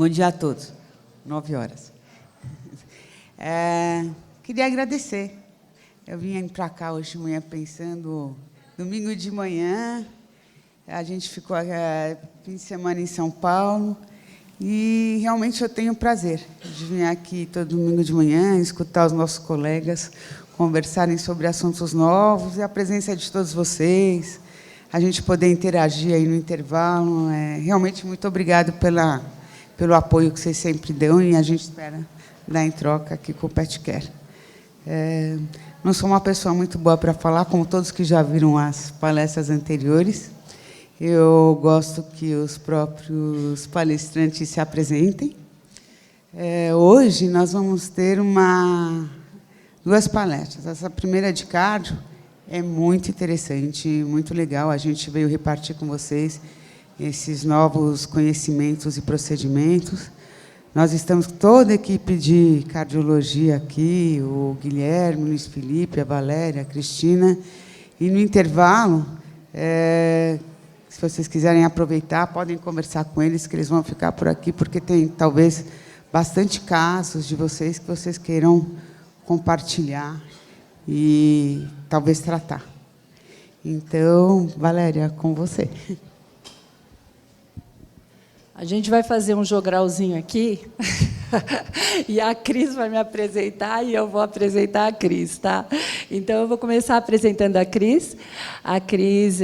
Bom dia a todos. 9h. Queria agradecer. Eu vim para cá hoje de manhã pensando, domingo de manhã, a gente ficou fim de semana em São Paulo, e realmente eu tenho o prazer de vir aqui todo domingo de manhã, escutar os nossos colegas conversarem sobre assuntos novos, e a presença de todos vocês, a gente poder interagir aí no intervalo. Realmente, muito obrigado pelo apoio que vocês sempre dão, e a gente espera dar em troca aqui com o PetCare. Não sou uma pessoa muito boa para falar, como todos que já viram as palestras anteriores. Eu gosto que os próprios palestrantes se apresentem. Hoje nós vamos ter duas palestras. Essa primeira de cardio é muito interessante, muito legal. A gente veio repartir com vocês esses novos conhecimentos e procedimentos. Nós estamos com toda a equipe de cardiologia aqui, o Guilherme, o Luiz Felipe, a Valéria, a Cristina. E, no intervalo, se vocês quiserem aproveitar, podem conversar com eles, que eles vão ficar por aqui, porque tem, talvez, bastante casos de vocês que vocês queiram compartilhar e, talvez, tratar. Então, Valéria, com você. A gente vai fazer um jogralzinho aqui, e a Cris vai me apresentar, e eu vou apresentar a Cris, tá? Então, eu vou começar apresentando a Cris. A Cris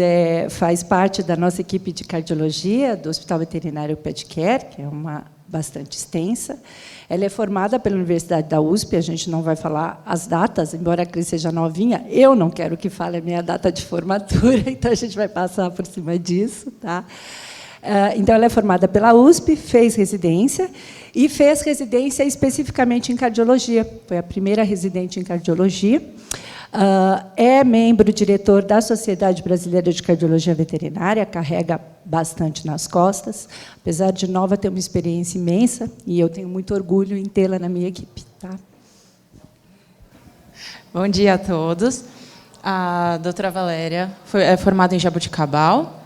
faz parte da nossa equipe de cardiologia do Hospital Veterinário PetCare, que é uma bastante extensa. Ela é formada pela Universidade da USP, a gente não vai falar as datas, embora a Cris seja novinha, eu não quero que fale a minha data de formatura, então a gente vai passar por cima disso, tá? Então, ela é formada pela USP, fez residência, e fez residência especificamente em cardiologia. Foi a primeira residente em cardiologia. É membro diretor da Sociedade Brasileira de Cardiologia Veterinária, carrega bastante nas costas. Apesar de nova, tem uma experiência imensa, e eu tenho muito orgulho em tê-la na minha equipe. Tá? Bom dia a todos. A doutora Valéria é formada em Jaboticabal,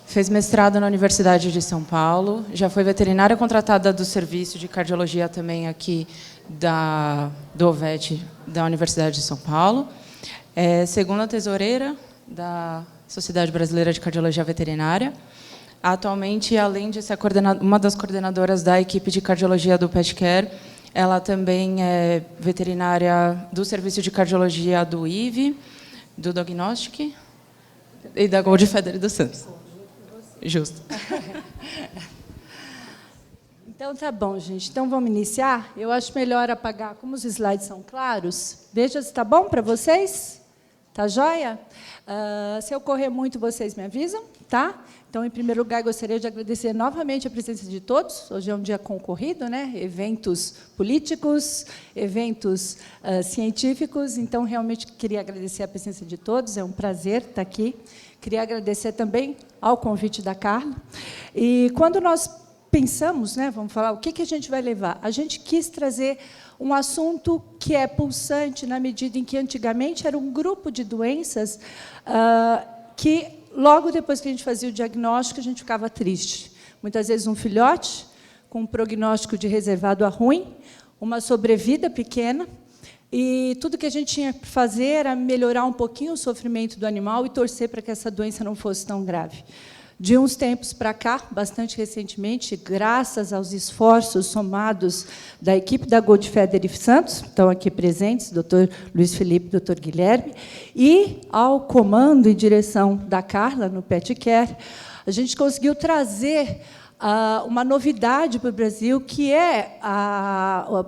fez mestrado na Universidade de São Paulo, já foi veterinária contratada do serviço de cardiologia também aqui do OVET da Universidade de São Paulo. É segunda tesoureira da Sociedade Brasileira de Cardiologia Veterinária. Atualmente, além de ser uma das coordenadoras da equipe de cardiologia do PetCare, ela também é veterinária do serviço de cardiologia do IVE, do Dognostic e da Gold Feather dos Santos. Justo. Então, tá bom, gente. Então, vamos iniciar? Eu acho melhor apagar, como os slides são claros. Veja se está bom para vocês. Tá joia? Se eu correr muito, vocês me avisam, tá? Então, em primeiro lugar, gostaria de agradecer novamente a presença de todos. Hoje é um dia concorrido, né? Eventos políticos, eventos científicos. Então, realmente, queria agradecer a presença de todos. É um prazer estar aqui. Queria agradecer também ao convite da Carla. E, quando nós pensamos, né, vamos falar, o que a gente vai levar? A gente quis trazer um assunto que é pulsante, na medida em que, antigamente, era um grupo de doenças que, logo depois que a gente fazia o diagnóstico, a gente ficava triste. Muitas vezes, um filhote com um prognóstico de reservado a ruim, uma sobrevida pequena, e tudo que a gente tinha que fazer era melhorar um pouquinho o sofrimento do animal e torcer para que essa doença não fosse tão grave. De uns tempos para cá, bastante recentemente, graças aos esforços somados da equipe da Gold Feather e Santos, estão aqui presentes, doutor Luiz Felipe, doutor Guilherme, e ao comando e direção da Carla, no PetCare, a gente conseguiu trazer uma novidade para o Brasil, que é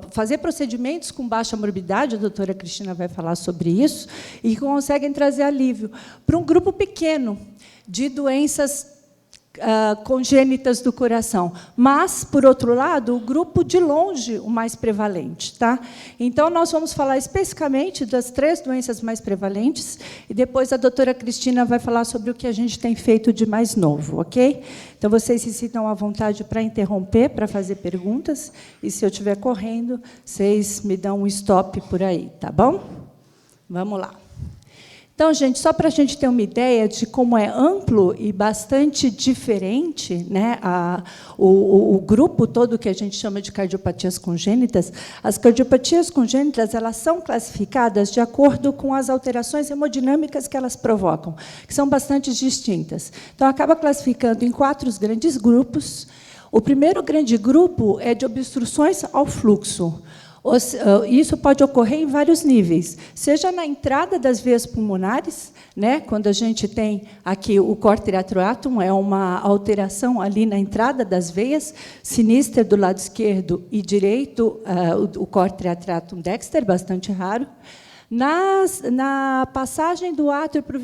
fazer procedimentos com baixa morbidade, a doutora Cristina vai falar sobre isso, e que conseguem trazer alívio para um grupo pequeno de doenças congênitas do coração. Mas, por outro lado, o grupo, de longe, o mais prevalente. Tá? Então, nós vamos falar especificamente das 3 doenças mais prevalentes, e depois a doutora Cristina vai falar sobre o que a gente tem feito de mais novo. Ok? Então, vocês se sintam à vontade para interromper, para fazer perguntas, e, se eu estiver correndo, vocês me dão um stop por aí. Tá bom? Vamos lá. Então, gente, só para a gente ter uma ideia de como é amplo e bastante diferente, né, o grupo todo que a gente chama de cardiopatias congênitas, as cardiopatias congênitas elas são classificadas de acordo com as alterações hemodinâmicas que elas provocam, que são bastante distintas. Então, acaba classificando em 4 grandes grupos. O primeiro grande grupo é de obstruções ao fluxo. Isso pode ocorrer em vários níveis, seja na entrada das veias pulmonares, né, quando a gente tem aqui o córter atriatum, é uma alteração ali na entrada das veias, sinistra do lado esquerdo e direito, o córter atriatum dexter, bastante raro. Na passagem do átrio para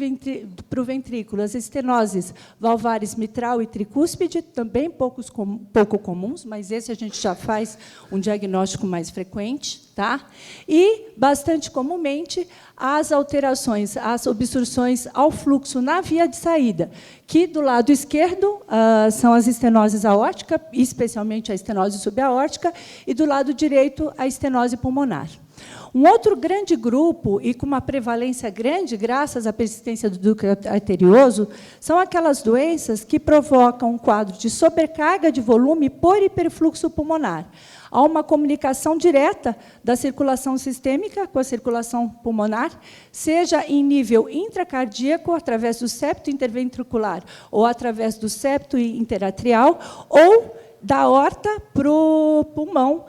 o ventrículo, as estenoses valvares mitral e tricúspide, também pouco comuns, mas esse a gente já faz um diagnóstico mais frequente. Tá? E, bastante comumente, as alterações, as obstruções ao fluxo na via de saída, que, do lado esquerdo, são as estenoses aórtica, especialmente a estenose subaórtica, e, do lado direito, a estenose pulmonar. Um outro grande grupo, e com uma prevalência grande, graças à persistência do ducto arterioso, são aquelas doenças que provocam um quadro de sobrecarga de volume por hiperfluxo pulmonar. Há uma comunicação direta da circulação sistêmica com a circulação pulmonar, seja em nível intracardíaco, através do septo interventricular, ou através do septo interatrial, ou da aorta para o pulmão,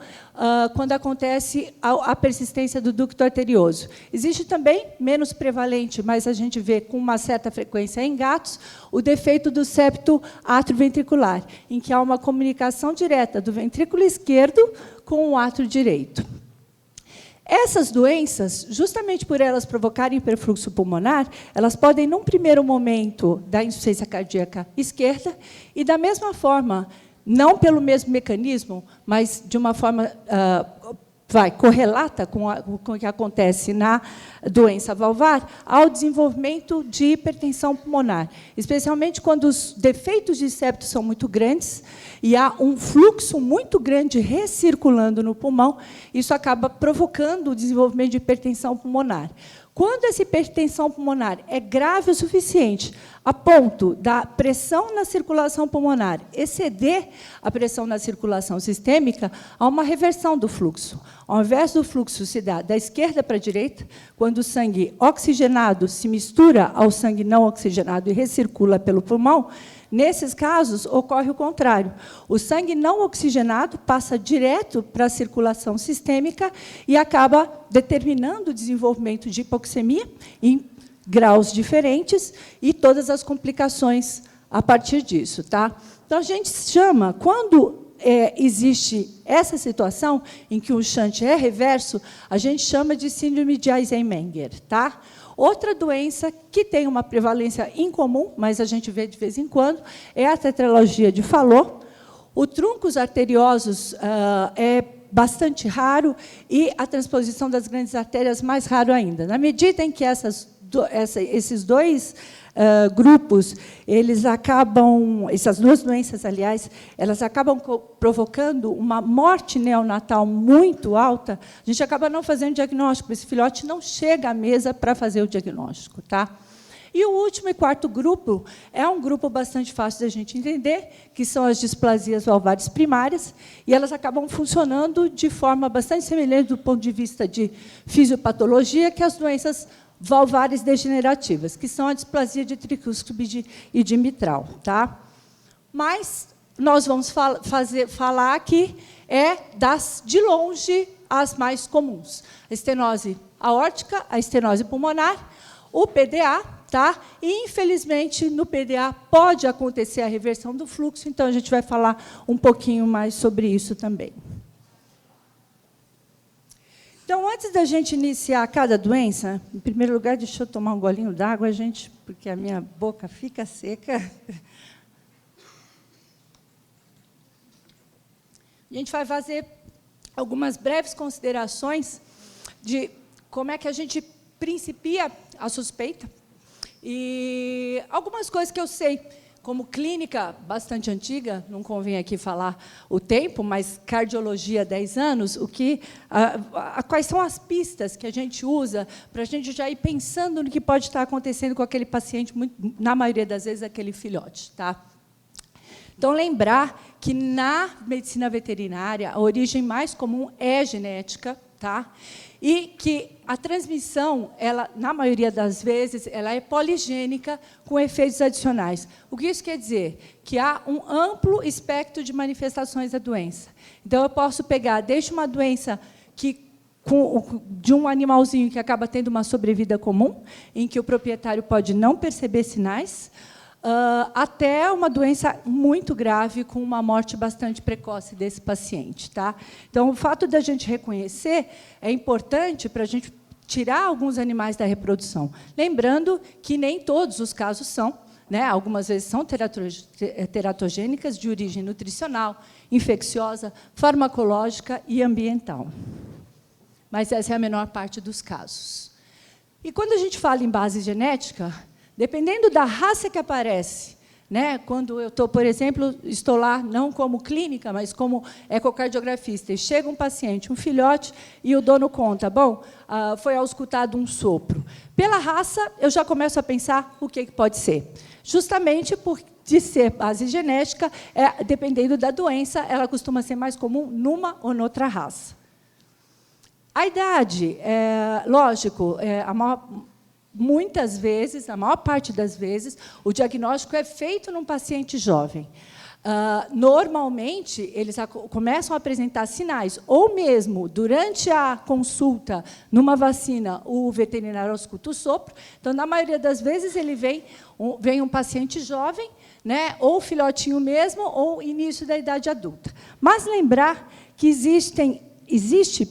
quando acontece a persistência do ducto arterioso. Existe também, menos prevalente, mas a gente vê com uma certa frequência em gatos, o defeito do septo atrioventricular, em que há uma comunicação direta do ventrículo esquerdo com o átrio direito. Essas doenças, justamente por elas provocarem hiperfluxo pulmonar, elas podem, num primeiro momento, dar insuficiência cardíaca esquerda, e, da mesma forma, não pelo mesmo mecanismo, mas de uma forma correlata com o que acontece na doença valvar, ao desenvolvimento de hipertensão pulmonar, especialmente quando os defeitos de septo são muito grandes e há um fluxo muito grande recirculando no pulmão, isso acaba provocando o desenvolvimento de hipertensão pulmonar. Quando essa hipertensão pulmonar é grave o suficiente, a ponto da pressão na circulação pulmonar exceder a pressão na circulação sistêmica, há uma reversão do fluxo. Ao invés do fluxo se dar da esquerda para a direita, quando o sangue oxigenado se mistura ao sangue não oxigenado e recircula pelo pulmão, nesses casos, ocorre o contrário. O sangue não oxigenado passa direto para a circulação sistêmica e acaba determinando o desenvolvimento de hipoxemia em graus diferentes e todas as complicações a partir disso. Tá? Então, a gente chama, quando existe essa situação em que o shunt é reverso, a gente chama de síndrome de Eisenmenger. Tá? Outra doença que tem uma prevalência incomum, mas a gente vê de vez em quando, é a tetralogia de Fallot. O truncos arteriosos é bastante raro e a transposição das grandes artérias mais raro ainda. Na medida em que esses dois grupos, essas duas doenças, aliás, elas acabam provocando uma morte neonatal muito alta, a gente acaba não fazendo diagnóstico, esse filhote não chega à mesa para fazer o diagnóstico. Tá? E o último e quarto grupo é um grupo bastante fácil da gente entender, que são as displasias valvares primárias, e elas acabam funcionando de forma bastante semelhante do ponto de vista de fisiopatologia que as doenças valvares degenerativas, que são a displasia de tricúspide e de mitral. Tá? Mas nós vamos falar que é de longe, as mais comuns. A estenose aórtica, a estenose pulmonar, o PDA, tá? E, infelizmente, no PDA pode acontecer a reversão do fluxo, então a gente vai falar um pouquinho mais sobre isso também. Então, antes da gente iniciar cada doença, em primeiro lugar, deixa eu tomar um golinho d'água, gente, porque a minha boca fica seca. A gente vai fazer algumas breves considerações de como é que a gente principia a suspeita e algumas coisas que eu sei como clínica bastante antiga, não convém aqui falar o tempo, mas cardiologia 10 anos, quais são as pistas que a gente usa para a gente já ir pensando no que pode estar acontecendo com aquele paciente, na maioria das vezes, aquele filhote. Tá? Então, lembrar que, na medicina veterinária, a origem mais comum é genética, tá? E que a transmissão, ela, na maioria das vezes, ela é poligênica, com efeitos adicionais. O que isso quer dizer? Que há um amplo espectro de manifestações da doença. Então, eu posso pegar desde uma doença de um animalzinho que acaba tendo uma sobrevida comum, em que o proprietário pode não perceber sinais, até uma doença muito grave, com uma morte bastante precoce desse paciente. Tá? Então, o fato da gente reconhecer é importante para a gente tirar alguns animais da reprodução. Lembrando que nem todos os casos são, né? Algumas vezes são teratogênicas, de origem nutricional, infecciosa, farmacológica e ambiental. Mas essa é a menor parte dos casos. E quando a gente fala em base genética, dependendo da raça que aparece, né, quando eu estou, por exemplo, estou lá não como clínica, mas como ecocardiografista, e chega um paciente, um filhote, e o dono conta, bom, foi auscultado um sopro. Pela raça, eu já começo a pensar o que pode ser. Justamente por de ser base genética, dependendo da doença, ela costuma ser mais comum numa ou noutra raça. A idade, lógico, muitas vezes, a maior parte das vezes, o diagnóstico é feito num paciente jovem. Normalmente, eles começam a apresentar sinais, ou mesmo durante a consulta, numa vacina, o veterinário ausculta o sopro. Então, na maioria das vezes, ele vem um paciente jovem, né, ou filhotinho mesmo, ou início da idade adulta. Mas lembrar que existe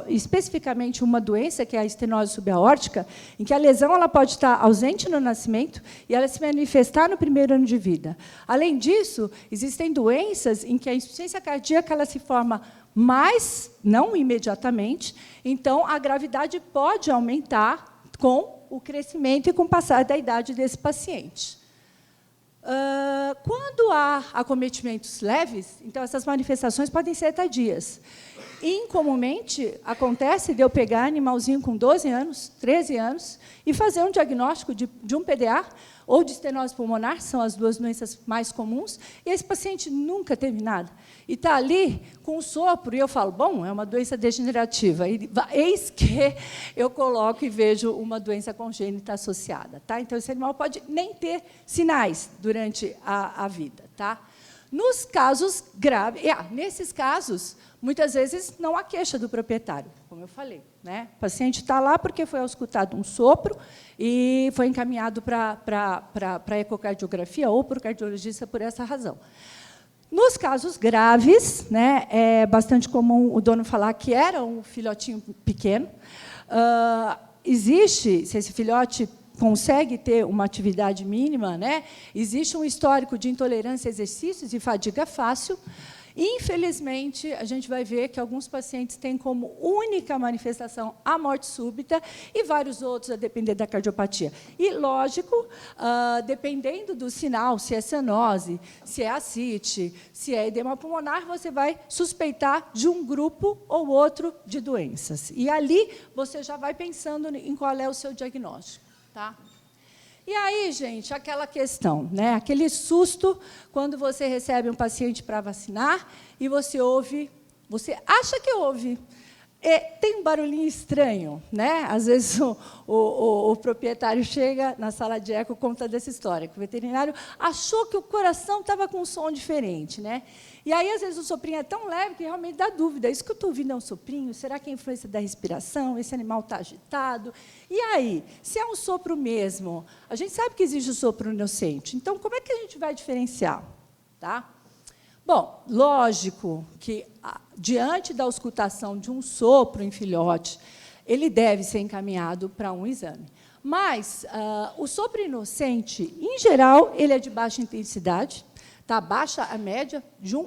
especificamente uma doença, que é a estenose subaórtica, em que a lesão ela pode estar ausente no nascimento e ela se manifestar no primeiro ano de vida. Além disso, existem doenças em que a insuficiência cardíaca ela se forma mais, não imediatamente, então a gravidade pode aumentar com o crescimento e com o passar da idade desse paciente. Quando há acometimentos leves, então essas manifestações podem ser tardias. Incomumente, acontece de eu pegar animalzinho com 12 anos, 13 anos, e fazer um diagnóstico de um PDA ou de estenose pulmonar, são as duas doenças mais comuns, e esse paciente nunca teve nada. E está ali com o sopro, e eu falo, bom, é uma doença degenerativa. E eis que eu coloco e vejo uma doença congênita associada. Tá? Então, esse animal pode nem ter sinais durante a vida. Tá? Nos casos graves, nesses casos, muitas vezes não há queixa do proprietário, como eu falei. Né? O paciente está lá porque foi auscultado um sopro e foi encaminhado para a ecocardiografia ou para o cardiologista por essa razão. Nos casos graves, né, é bastante comum o dono falar que era um filhotinho pequeno. Existe, se esse filhote consegue ter uma atividade mínima, né, existe um histórico de intolerância a exercícios e fadiga fácil. Infelizmente, a gente vai ver que alguns pacientes têm como única manifestação a morte súbita e vários outros a depender da cardiopatia. E, lógico, dependendo do sinal, se é cianose, se é ascite, se é edema pulmonar, você vai suspeitar de um grupo ou outro de doenças. E ali você já vai pensando em qual é o seu diagnóstico. Tá? E aí, gente, aquela questão, né? Aquele susto quando você recebe um paciente para vacinar e você ouve, você acha que ouve. Tem um barulhinho estranho, né? Às vezes o proprietário chega na sala de eco e conta dessa história, que o veterinário achou que o coração estava com um som diferente, né? E aí, às vezes, o soprinho é tão leve que realmente dá dúvida. Isso que eu estou ouvindo é um soprinho? Será que é a influência da respiração? Esse animal está agitado? E aí, se é um sopro mesmo, a gente sabe que existe o sopro inocente. Então, como é que a gente vai diferenciar? Tá? Bom, lógico que, diante da auscultação de um sopro em filhote, ele deve ser encaminhado para um exame. Mas o sopro inocente, em geral, ele é de baixa intensidade. Está baixa a média,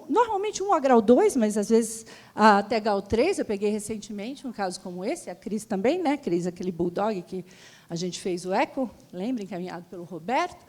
normalmente 1 a grau 2, mas, às vezes, até grau 3. Eu peguei recentemente um caso como esse, a Cris também, né? Cris, aquele bulldog que a gente fez o eco, lembra, encaminhado pelo Roberto.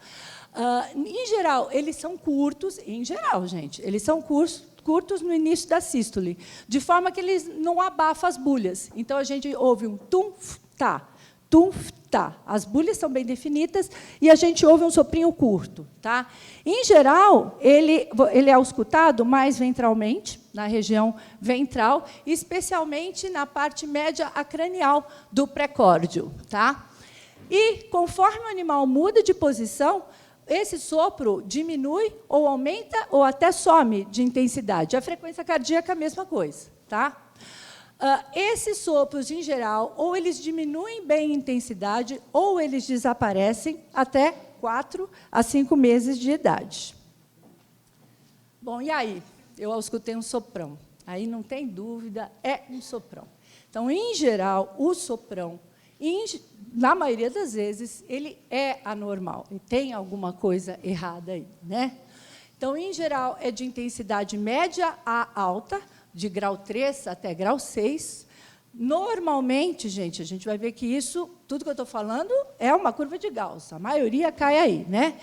Em geral, eles são curtos, em geral, gente, eles são curtos no início da sístole, de forma que eles não abafam as bulhas. Então, a gente ouve um tum-tá, tum-tá. As bulhas são bem definidas e a gente ouve um soprinho curto. Tá? Em geral, ele é auscultado mais ventralmente, na região ventral, especialmente na parte média acranial do precórdio. Tá? E, conforme o animal muda de posição, esse sopro diminui ou aumenta ou até some de intensidade. A frequência cardíaca é a mesma coisa. Tá? Esses sopros, em geral, ou eles diminuem bem a intensidade, ou eles desaparecem até 4 a 5 meses de idade. Bom, e aí? Eu auscultei um soprão. Aí, não tem dúvida, é um soprão. Então, em geral, o soprão, na maioria das vezes, ele é anormal, e tem alguma coisa errada aí. Né? Então, em geral, é de intensidade média a alta, de grau 3 até grau 6. Normalmente, gente, a gente vai ver que isso, tudo que eu estou falando, é uma curva de Gauss. A maioria cai aí. Né?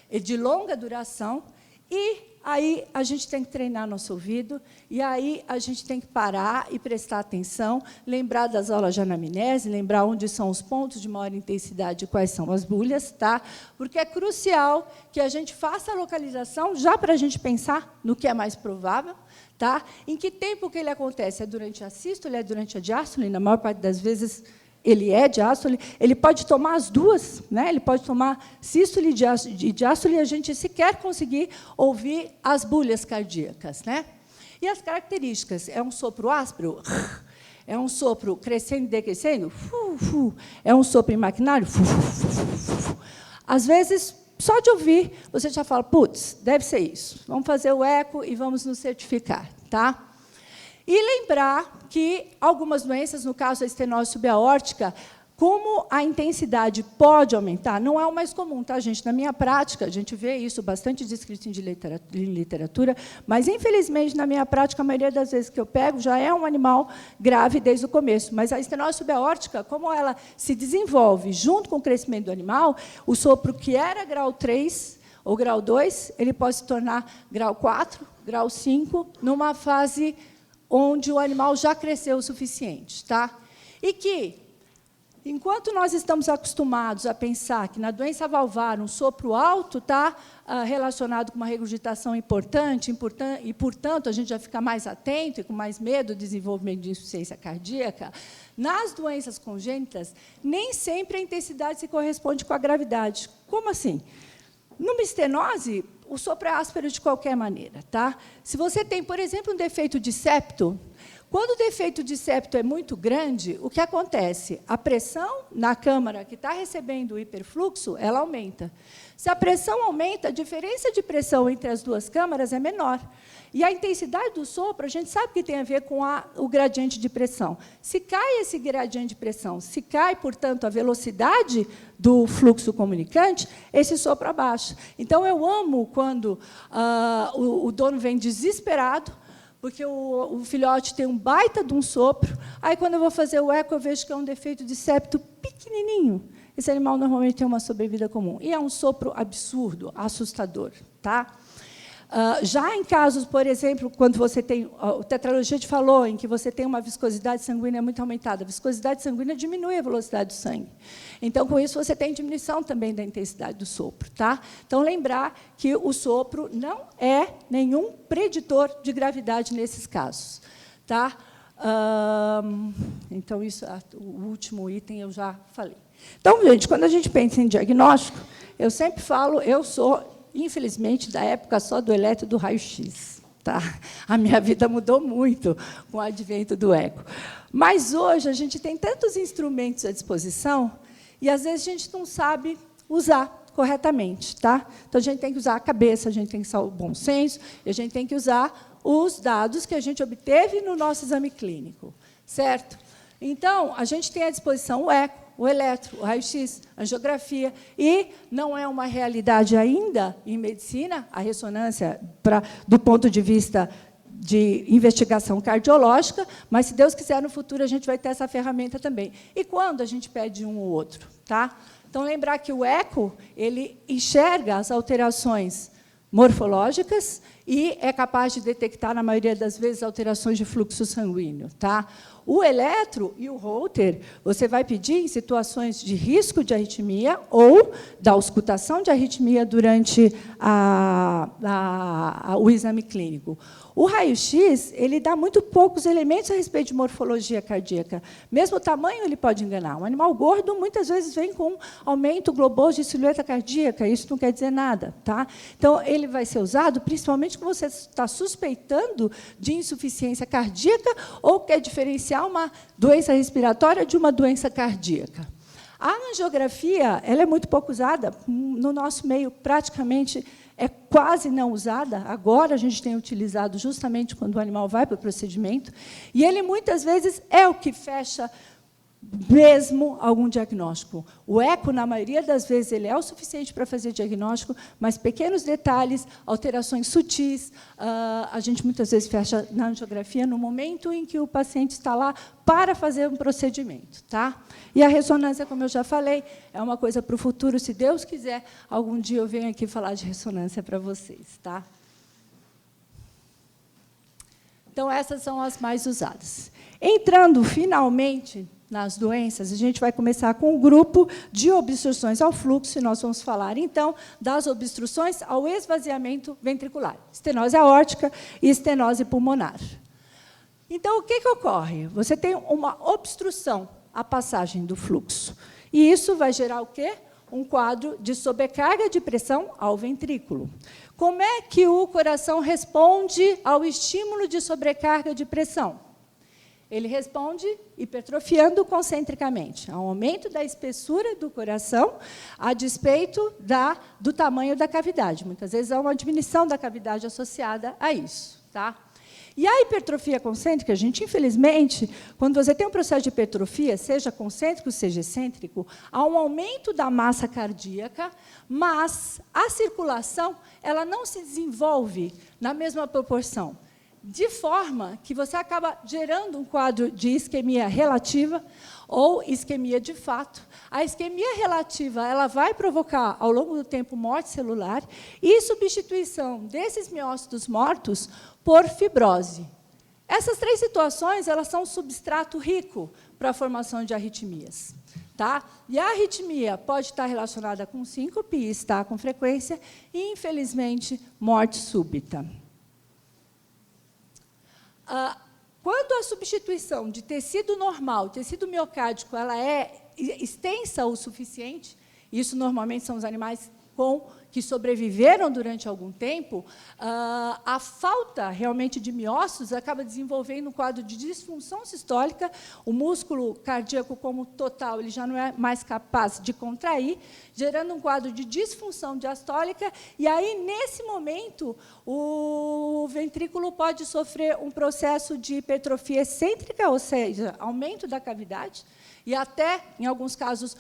É de longa duração. E aí a gente tem que treinar nosso ouvido, e aí a gente tem que parar e prestar atenção, lembrar das aulas de anamnese, lembrar onde são os pontos de maior intensidade e quais são as bulhas, tá? Porque é crucial que a gente faça a localização, já para a gente pensar no que é mais provável. Tá? Em que tempo que ele acontece? É durante a sístole, é durante a diástole? Na maior parte das vezes, ele é diástole. Ele pode tomar as duas, né? Ele pode tomar sístole e diástole, e a gente sequer conseguir ouvir as bulhas cardíacas. Né? E as características? É um sopro áspero? É um sopro crescendo e decrescendo? É um sopro imaginário? Às vezes, só de ouvir, você já fala, putz, deve ser isso. Vamos fazer o eco e vamos nos certificar. Tá? E lembrar que algumas doenças, no caso da estenose subaórtica, como a intensidade pode aumentar, não é o mais comum, tá, gente? Na minha prática, a gente vê isso bastante descrito em literatura, mas, infelizmente, na minha prática, a maioria das vezes que eu pego já é um animal grave desde o começo. Mas a estenose subaórtica, como ela se desenvolve junto com o crescimento do animal, o sopro que era grau 3 ou grau 2, ele pode se tornar grau 4, grau 5, numa fase onde o animal já cresceu o suficiente. Tá? E que, enquanto nós estamos acostumados a pensar que, na doença valvar, um sopro alto está relacionado com uma regurgitação importante, e, portanto, a gente já fica mais atento e com mais medo do desenvolvimento de insuficiência cardíaca, nas doenças congênitas, nem sempre a intensidade se corresponde com a gravidade. Como assim? Numa estenose, o sopro é áspero de qualquer maneira. Tá? Se você tem, por exemplo, um defeito de septo, quando o defeito de septo é muito grande, o que acontece? A pressão na câmara que está recebendo o hiperfluxo, ela aumenta. Se a pressão aumenta, a diferença de pressão entre as duas câmaras é menor. E a intensidade do sopro, a gente sabe que tem a ver com o gradiente de pressão. Se cai esse gradiente de pressão, se cai, portanto, a velocidade do fluxo comunicante, esse sopro abaixa. Então, eu amo quando o dono vem desesperado, porque o filhote tem um baita de um sopro, aí, quando eu vou fazer o eco, eu vejo que é um defeito de septo pequenininho. Esse animal, normalmente, tem uma sobrevida comum. E é um sopro absurdo, assustador. Tá? Já em casos, por exemplo, quando você tem... O tetralogia te falou em que você tem uma viscosidade sanguínea muito aumentada. A viscosidade sanguínea diminui a velocidade do sangue. Então, com isso, você tem diminuição também da intensidade do sopro. Tá? Então, lembrar que o sopro não é nenhum preditor de gravidade nesses casos. Tá? Então, isso, o último item eu já falei. Então, gente, quando a gente pensa em diagnóstico, eu sempre falo, eu sou... infelizmente, da época só do eletro do raio-x. Tá? A minha vida mudou muito com o advento do eco. Mas, hoje, a gente tem tantos instrumentos à disposição e, às vezes, a gente não sabe usar corretamente. Tá? Então, a gente tem que usar a cabeça, a gente tem que usar o bom senso, e a gente tem que usar os dados que a gente obteve no nosso exame clínico. Certo? Então, a gente tem à disposição o eco, o eletro, o raio-x, a angiografia, e não é uma realidade ainda em medicina, a ressonância, do ponto de vista de investigação cardiológica, mas, se Deus quiser, no futuro, a gente vai ter essa ferramenta também. E quando a gente pede um ou outro? Tá? Então, lembrar que o eco ele enxerga as alterações morfológicas e é capaz de detectar, na maioria das vezes, alterações de fluxo sanguíneo. Tá? O eletro e o Holter, você vai pedir em situações de risco de arritmia ou da auscultação de arritmia durante o exame clínico. O raio-x ele dá muito poucos elementos a respeito de morfologia cardíaca. Mesmo o tamanho ele pode enganar. Um animal gordo, muitas vezes, vem com aumento globoso de silhueta cardíaca. Isso não quer dizer nada. Tá? Então, ele vai ser usado principalmente quando você está suspeitando de insuficiência cardíaca ou quer diferenciar uma doença respiratória de uma doença cardíaca. A angiografia ela é muito pouco usada. No nosso meio, praticamente, é quase não usada. Agora, a gente tem utilizado justamente quando o animal vai para o procedimento. E ele, muitas vezes, é o que fecha mesmo algum diagnóstico. O eco, na maioria das vezes, ele é o suficiente para fazer diagnóstico, mas pequenos detalhes, alterações sutis, a gente muitas vezes fecha na angiografia no momento em que o paciente está lá para fazer um procedimento. Tá? E a ressonância, como eu já falei, é uma coisa para o futuro. Se Deus quiser, algum dia eu venho aqui falar de ressonância para vocês. Tá? Então, essas são as mais usadas. Entrando, finalmente, nas doenças, a gente vai começar com o grupo de obstruções ao fluxo, e nós vamos falar, então, das obstruções ao esvaziamento ventricular, estenose aórtica e estenose pulmonar. Então, o que ocorre? Você tem uma obstrução à passagem do fluxo, e isso vai gerar o quê? Um quadro de sobrecarga de pressão ao ventrículo. Como é que o coração responde ao estímulo de sobrecarga de pressão? Ele responde hipertrofiando concentricamente, ao aumento da espessura do coração, a despeito do tamanho da cavidade. Muitas vezes há uma diminuição da cavidade associada a isso. Tá? E a hipertrofia concêntrica, gente, infelizmente, quando você tem um processo de hipertrofia, seja concêntrico, seja excêntrico, há um aumento da massa cardíaca, mas a circulação ela não se desenvolve na mesma proporção, de forma que você acaba gerando um quadro de isquemia relativa ou isquemia de fato. A isquemia relativa ela vai provocar, ao longo do tempo, morte celular e substituição desses miócitos mortos por fibrose. Essas três situações elas são um substrato rico para a formação de arritmias. Tá? E a arritmia pode estar relacionada com síncope, e está com frequência, e, infelizmente, morte súbita. Quando a substituição de tecido normal, tecido miocárdico, ela é extensa o suficiente, isso normalmente são os animais que sobreviveram durante algum tempo, a falta realmente de miócitos acaba desenvolvendo um quadro de disfunção sistólica, o músculo cardíaco como total ele já não é mais capaz de contrair, gerando um quadro de disfunção diastólica, e aí, nesse momento, o ventrículo pode sofrer um processo de hipertrofia excêntrica, ou seja, aumento da cavidade, e até, em alguns casos,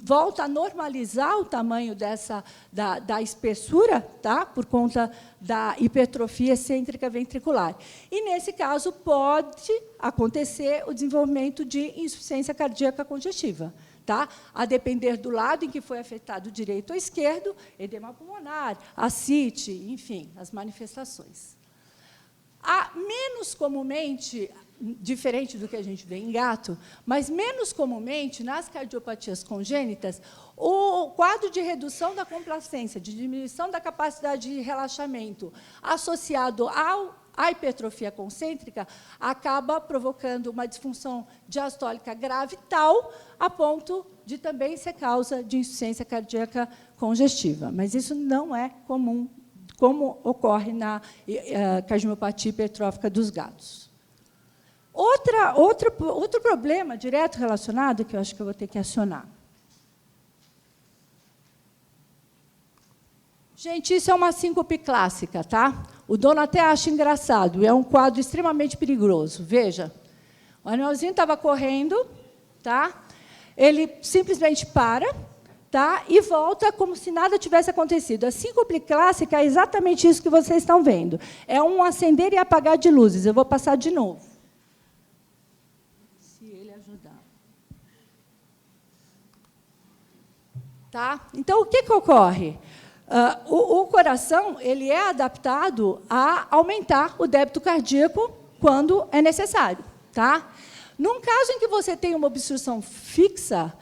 volta a normalizar o tamanho da espessura, tá? Por conta da hipertrofia excêntrica ventricular. E, nesse caso, pode acontecer o desenvolvimento de insuficiência cardíaca congestiva. Tá? A depender do lado em que foi afetado, direito ou esquerdo, edema pulmonar, ascite, enfim, as manifestações. Menos comumente, diferente do que a gente vê em gato, mas menos comumente, nas cardiopatias congênitas, o quadro de redução da complacência, de diminuição da capacidade de relaxamento, associado a hipertrofia concêntrica, acaba provocando uma disfunção diastólica grave tal a ponto de também ser causa de insuficiência cardíaca congestiva. Mas isso não é comum, como ocorre na cardiomiopatia hipertrófica dos gatos. Outro problema direto relacionado, que eu acho que eu vou ter que acionar. Gente, isso é uma síncope clássica, tá? O dono até acha engraçado, é um quadro extremamente perigoso. Veja, O animalzinho estava correndo, tá? Ele simplesmente para, tá? E volta como se nada tivesse acontecido. A síncope clássica é exatamente isso que vocês estão vendo. É um acender e apagar de luzes. Eu vou passar de novo. Se ele ajudar. Tá? Então, o que ocorre? O coração ele é adaptado a aumentar o débito cardíaco quando é necessário. Tá? Num caso em que você tem uma obstrução fixa,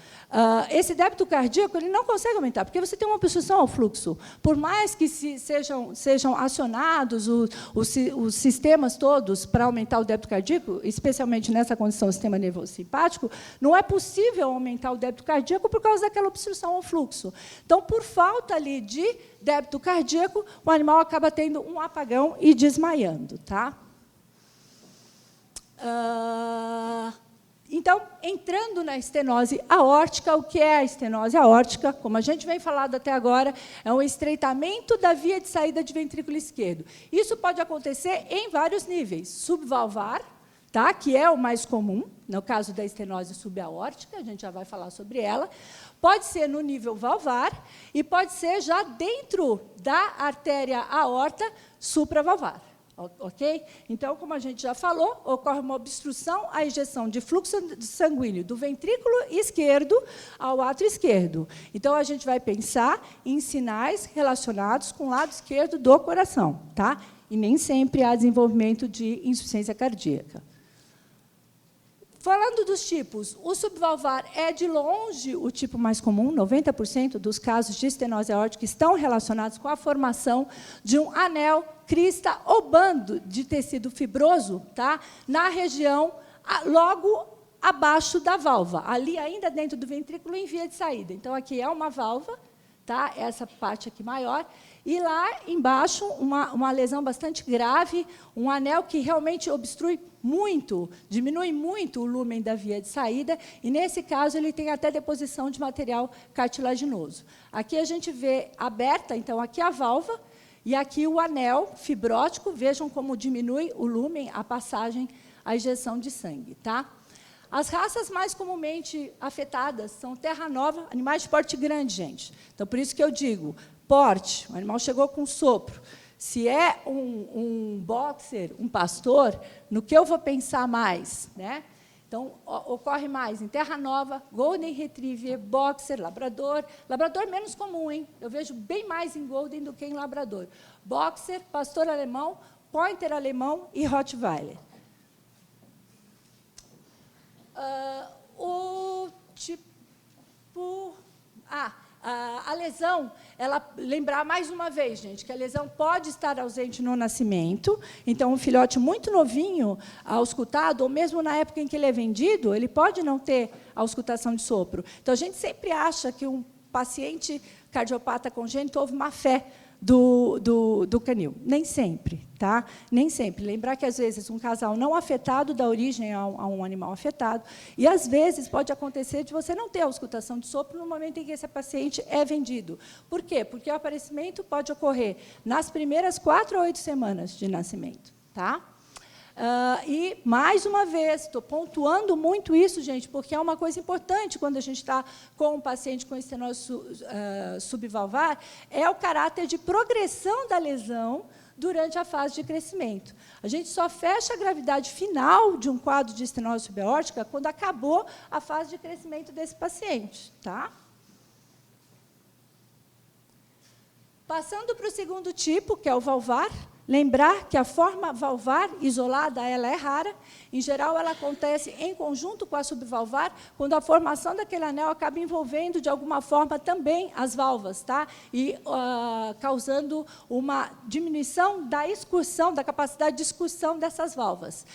esse débito cardíaco ele não consegue aumentar, porque você tem uma obstrução ao fluxo. Por mais que sejam acionados os sistemas todos para aumentar o débito cardíaco, especialmente nessa condição do sistema nervoso simpático, não é possível aumentar o débito cardíaco por causa daquela obstrução ao fluxo. Então, por falta ali de débito cardíaco, o animal acaba tendo um apagão e desmaiando. Tá? Então, entrando na estenose aórtica, o que é a estenose aórtica? Como a gente vem falando até agora, é um estreitamento da via de saída de ventrículo esquerdo. Isso pode acontecer em vários níveis. Subvalvar, tá? Que é o mais comum, no caso da estenose subaórtica, a gente já vai falar sobre ela. Pode ser no nível valvar e pode ser já dentro da artéria aorta supravalvar. Ok? Então, como a gente já falou, ocorre uma obstrução à injeção de fluxo sanguíneo do ventrículo esquerdo ao átrio esquerdo. Então, a gente vai pensar em sinais relacionados com o lado esquerdo do coração. Tá? E nem sempre há desenvolvimento de insuficiência cardíaca. Falando dos tipos, o subvalvar é, de longe, o tipo mais comum. 90% dos casos de estenose aórtica estão relacionados com a formação de um anel, crista ou bando de tecido fibroso, tá? Na região logo abaixo da válvula, ali ainda dentro do ventrículo em via de saída. Então, aqui é uma válvula, tá? Essa parte aqui maior. E lá embaixo, uma lesão bastante grave, um anel que realmente obstrui muito, diminui muito o lúmen da via de saída, e, nesse caso, ele tem até deposição de material cartilaginoso. Aqui a gente vê aberta, então, aqui a válvula, e aqui o anel fibrótico. Vejam como diminui o lúmen, a passagem, a injeção de sangue. Tá? As raças mais comumente afetadas são terra nova, animais de porte grande, gente. Então, por isso que eu digo, porte, o animal chegou com sopro. Se é um boxer, um pastor, no que eu vou pensar mais? Né? Então, ocorre mais em terra nova, golden retriever, boxer, labrador. Labrador menos comum, hein? Eu vejo bem mais em golden do que em labrador. Boxer, pastor alemão, pointer alemão e rottweiler. O tipo... a lesão, lembrar mais uma vez, gente, que a lesão pode estar ausente no nascimento. Então, um filhote muito novinho, auscultado, ou mesmo na época em que ele é vendido, ele pode não ter auscultação de sopro. Então, a gente sempre acha que um paciente cardiopata congênito houve má fé do canil. Nem sempre, tá? Nem sempre. Lembrar que, às vezes, um casal não afetado dá origem a um animal afetado, e, às vezes, pode acontecer de você não ter auscultação de sopro no momento em que esse paciente é vendido. Por quê? Porque o aparecimento pode ocorrer nas primeiras 4 a 8 semanas de nascimento. Tá? E, mais uma vez, estou pontuando muito isso, gente, porque é uma coisa importante quando a gente está com um paciente com estenose subvalvar, é o caráter de progressão da lesão durante a fase de crescimento. A gente só fecha a gravidade final de um quadro de estenose subaórtica quando acabou a fase de crescimento desse paciente. Tá? Passando para o segundo tipo, que é o valvar. Lembrar que a forma valvar isolada ela é rara. Em geral, ela acontece em conjunto com a subvalvar, quando a formação daquele anel acaba envolvendo, de alguma forma, também as válvulas, tá? E causando uma diminuição da excursão, da capacidade de excursão dessas válvulas.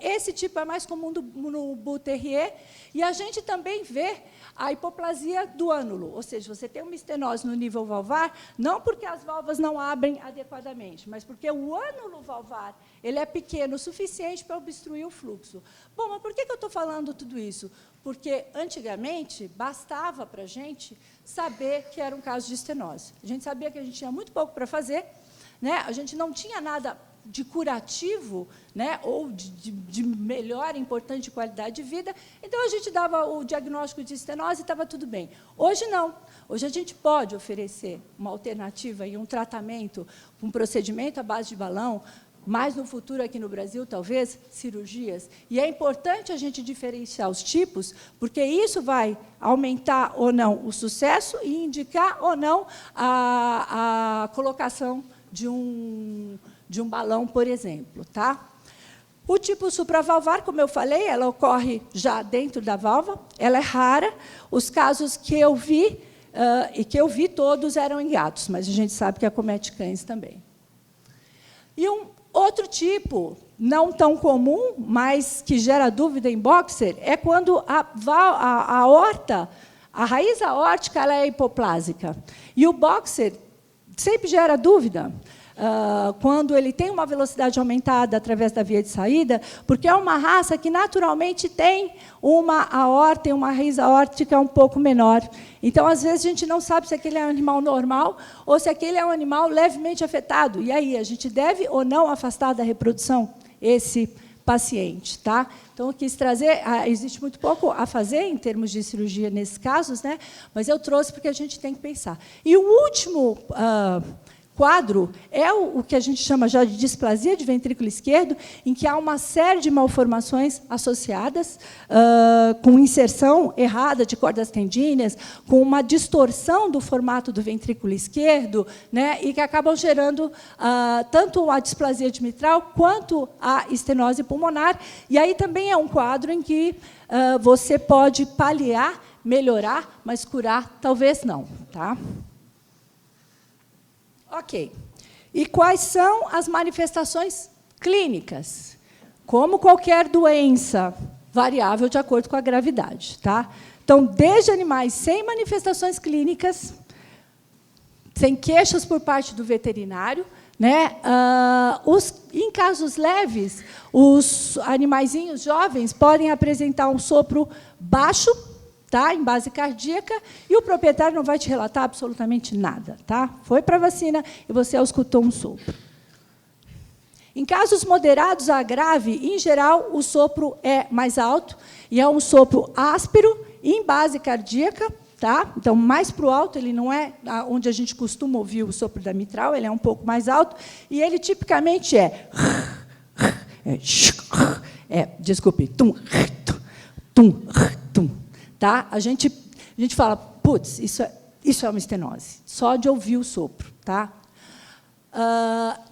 Esse tipo é mais comum no Bull Terrier, e a gente também vê a hipoplasia do ânulo, ou seja, você tem uma estenose no nível valvar, não porque as válvulas não abrem adequadamente, mas porque o ânulo valvar ele é pequeno o suficiente para obstruir o fluxo. Bom, mas por que eu estou falando tudo isso? Porque, antigamente, bastava para a gente saber que era um caso de estenose. A gente sabia que a gente tinha muito pouco para fazer, né? A gente não tinha nada de curativo, né, ou de melhor, importante qualidade de vida. Então, a gente dava o diagnóstico de estenose e estava tudo bem. Hoje, não. Hoje, a gente pode oferecer uma alternativa e um tratamento, um procedimento à base de balão, mais no futuro, aqui no Brasil, talvez, cirurgias. E é importante a gente diferenciar os tipos, porque isso vai aumentar ou não o sucesso e indicar ou não a colocação de um balão, por exemplo. Tá? O tipo supravalvar, como eu falei, ela ocorre já dentro da válvula, ela é rara. Os casos que eu vi, todos eram em gatos, mas a gente sabe que acomete cães também. E outro tipo, não tão comum, mas que gera dúvida em boxer, é quando a aorta, a raiz aórtica, ela é hipoplásica. E o boxer sempre gera dúvida. Quando ele tem uma velocidade aumentada através da via de saída, porque é uma raça que naturalmente tem uma aorta e uma raiz aórtica um pouco menor. Então, às vezes, a gente não sabe se aquele é um animal normal ou se aquele é um animal levemente afetado. E aí, a gente deve ou não afastar da reprodução esse paciente. Tá? Então, eu quis trazer, existe muito pouco a fazer em termos de cirurgia nesses casos, né? Mas eu trouxe porque a gente tem que pensar. E o último quadro é o que a gente chama já de displasia de ventrículo esquerdo, em que há uma série de malformações associadas, com inserção errada de cordas tendíneas, com uma distorção do formato do ventrículo esquerdo, né, e que acabam gerando tanto a displasia de mitral quanto a estenose pulmonar. E aí também é um quadro em que você pode paliar, melhorar, mas curar talvez não. Tá? Ok. E quais são as manifestações clínicas? Como qualquer doença, variável de acordo com a gravidade. Tá? Então, desde animais sem manifestações clínicas, sem queixas por parte do veterinário, né? Em casos leves, os animaizinhos jovens podem apresentar um sopro baixo, tá, em base cardíaca, e o proprietário não vai te relatar absolutamente nada. Tá? Foi para a vacina e você escutou um sopro. Em casos moderados a grave, em geral, o sopro é mais alto, e é um sopro áspero, em base cardíaca. Tá? Então, mais para o alto, ele não é onde a gente costuma ouvir o sopro da mitral, ele é um pouco mais alto, e ele tipicamente desculpe, tum, tum, tum. Tá? A gente fala, putz, isso é uma estenose, só de ouvir o sopro. Tá?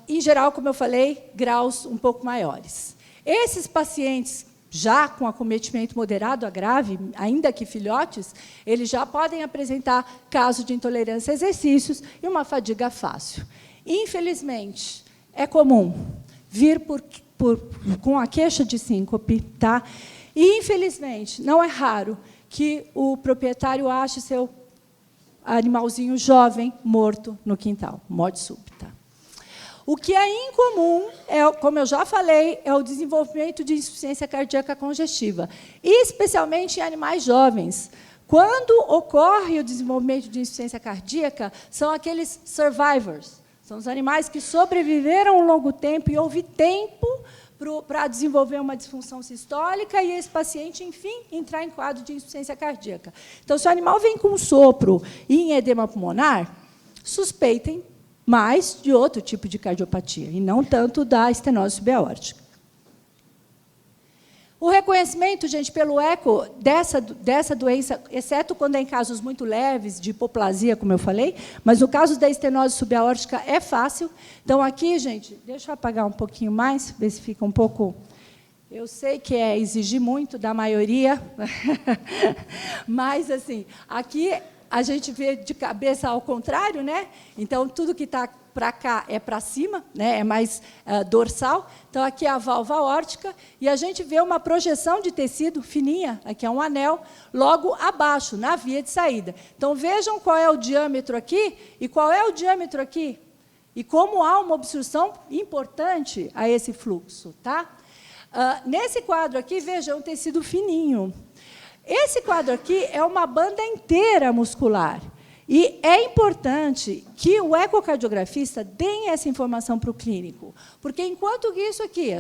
Em geral, como eu falei, graus um pouco maiores. Esses pacientes, já com acometimento moderado a grave, ainda que filhotes, eles já podem apresentar caso de intolerância a exercícios e uma fadiga fácil. Infelizmente, é comum vir com a queixa de síncope. Tá? E, infelizmente, não é raro que o proprietário ache seu animalzinho jovem morto no quintal, morte súbita. O que é incomum, como eu já falei, é o desenvolvimento de insuficiência cardíaca congestiva, especialmente em animais jovens. Quando ocorre o desenvolvimento de insuficiência cardíaca, são aqueles survivors, são os animais que sobreviveram um longo tempo e houve tempo para desenvolver uma disfunção sistólica e esse paciente, enfim, entrar em quadro de insuficiência cardíaca. Então, se o animal vem com sopro e em edema pulmonar, suspeitem mais de outro tipo de cardiopatia, e não tanto da estenose subaórtica. O reconhecimento, gente, pelo eco dessa doença, exceto quando é em casos muito leves, de hipoplasia, como eu falei, mas no caso da estenose subaórtica é fácil. Então, aqui, gente, deixa eu apagar um pouquinho mais, ver se fica um pouco... Eu sei que é exigir muito da maioria, mas, assim, aqui a gente vê de cabeça ao contrário, né? Então, tudo que está para cá é para cima, né? É mais dorsal. Então, aqui é a válvula aórtica, e a gente vê uma projeção de tecido fininha, aqui é um anel, logo abaixo, na via de saída. Então, vejam qual é o diâmetro aqui e qual é o diâmetro aqui, e como há uma obstrução importante a esse fluxo. Tá? Nesse quadro aqui, vejam um tecido fininho. Esse quadro aqui é uma banda inteira muscular. E é importante que o ecocardiografista dê essa informação para o clínico, porque, enquanto que isso aqui,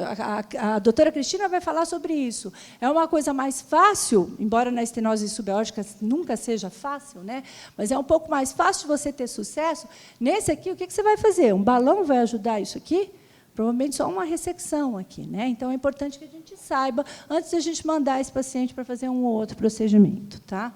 a doutora Cristina vai falar sobre isso, é uma coisa mais fácil, embora na estenose subaórtica nunca seja fácil, né? Mas é um pouco mais fácil de você ter sucesso. Nesse aqui, o que você vai fazer? Um balão vai ajudar isso aqui? Provavelmente só uma ressecção aqui, né? Então, é importante que a gente saiba, antes de a gente mandar esse paciente para fazer um ou outro procedimento, tá?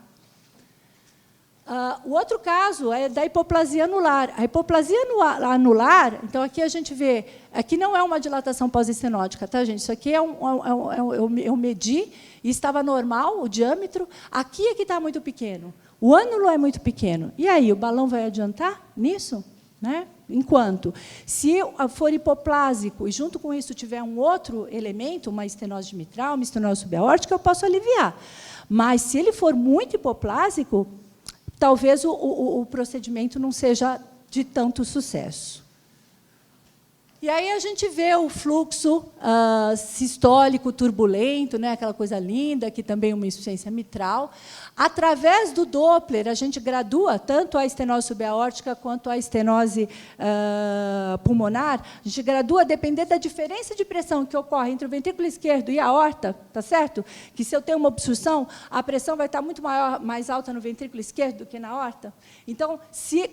O outro caso é da hipoplasia anular. A hipoplasia anular, então, aqui a gente vê, aqui não é uma dilatação pós-estenótica, tá, gente? Isso aqui eu medi e estava normal o diâmetro. Aqui é que está muito pequeno. O ânulo é muito pequeno. E aí, o balão vai adiantar nisso? Né? Enquanto, se for hipoplásico e, junto com isso, tiver um outro elemento, uma estenose mitral, uma estenose subaórtica, eu posso aliviar. Mas, se ele for muito hipoplásico, talvez o procedimento não seja de tanto sucesso. E aí a gente vê o fluxo sistólico turbulento, né, aquela coisa linda, que também é uma insuficiência mitral. Através do Doppler, a gente gradua tanto a estenose subaórtica quanto a estenose pulmonar. A gente gradua dependendo da diferença de pressão que ocorre entre o ventrículo esquerdo e a aorta, tá certo? Que, se eu tenho uma obstrução, a pressão vai estar muito mais alta no ventrículo esquerdo do que na aorta. Então,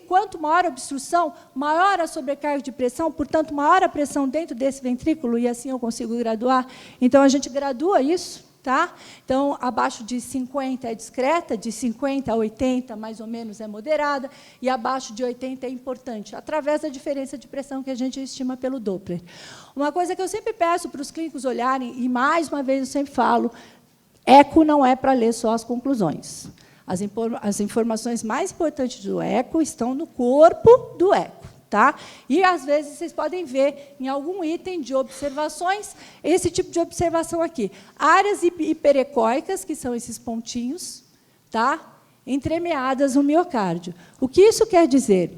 quanto maior a obstrução, maior a sobrecarga de pressão, portanto, maior a pressão dentro desse ventrículo, e assim eu consigo graduar. Então, a gente gradua isso. Tá? Então, abaixo de 50 é discreta, de 50 a 80, mais ou menos, é moderada, e abaixo de 80 é importante, através da diferença de pressão que a gente estima pelo Doppler. Uma coisa que eu sempre peço para os clínicos olharem, e, mais uma vez, eu sempre falo, eco não é para ler só as conclusões. As informações mais importantes do eco estão no corpo do eco. Tá? E, às vezes, vocês podem ver, em algum item de observações, esse tipo de observação aqui. Áreas hiperecóicas, que são esses pontinhos, tá? Entremeadas no miocárdio. O que isso quer dizer?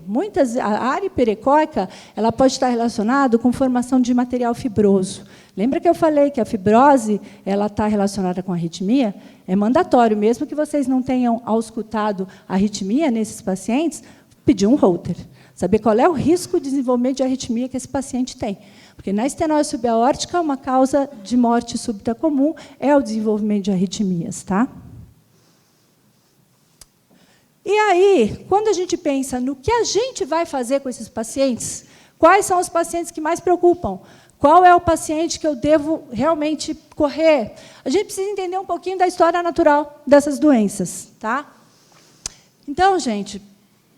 A área hiperecóica ela pode estar relacionada com formação de material fibroso. Lembra que eu falei que a fibrose ela está relacionada com a arritmia? É mandatório, mesmo que vocês não tenham auscultado a arritmia nesses pacientes, pedir um Holter. Saber qual é o risco de desenvolvimento de arritmia que esse paciente tem. Porque, na estenose subaórtica, uma causa de morte súbita comum é o desenvolvimento de arritmias. Tá? E aí, quando a gente pensa no que a gente vai fazer com esses pacientes, quais são os pacientes que mais preocupam? Qual é o paciente que eu devo realmente correr? A gente precisa entender um pouquinho da história natural dessas doenças. Tá? Então, gente,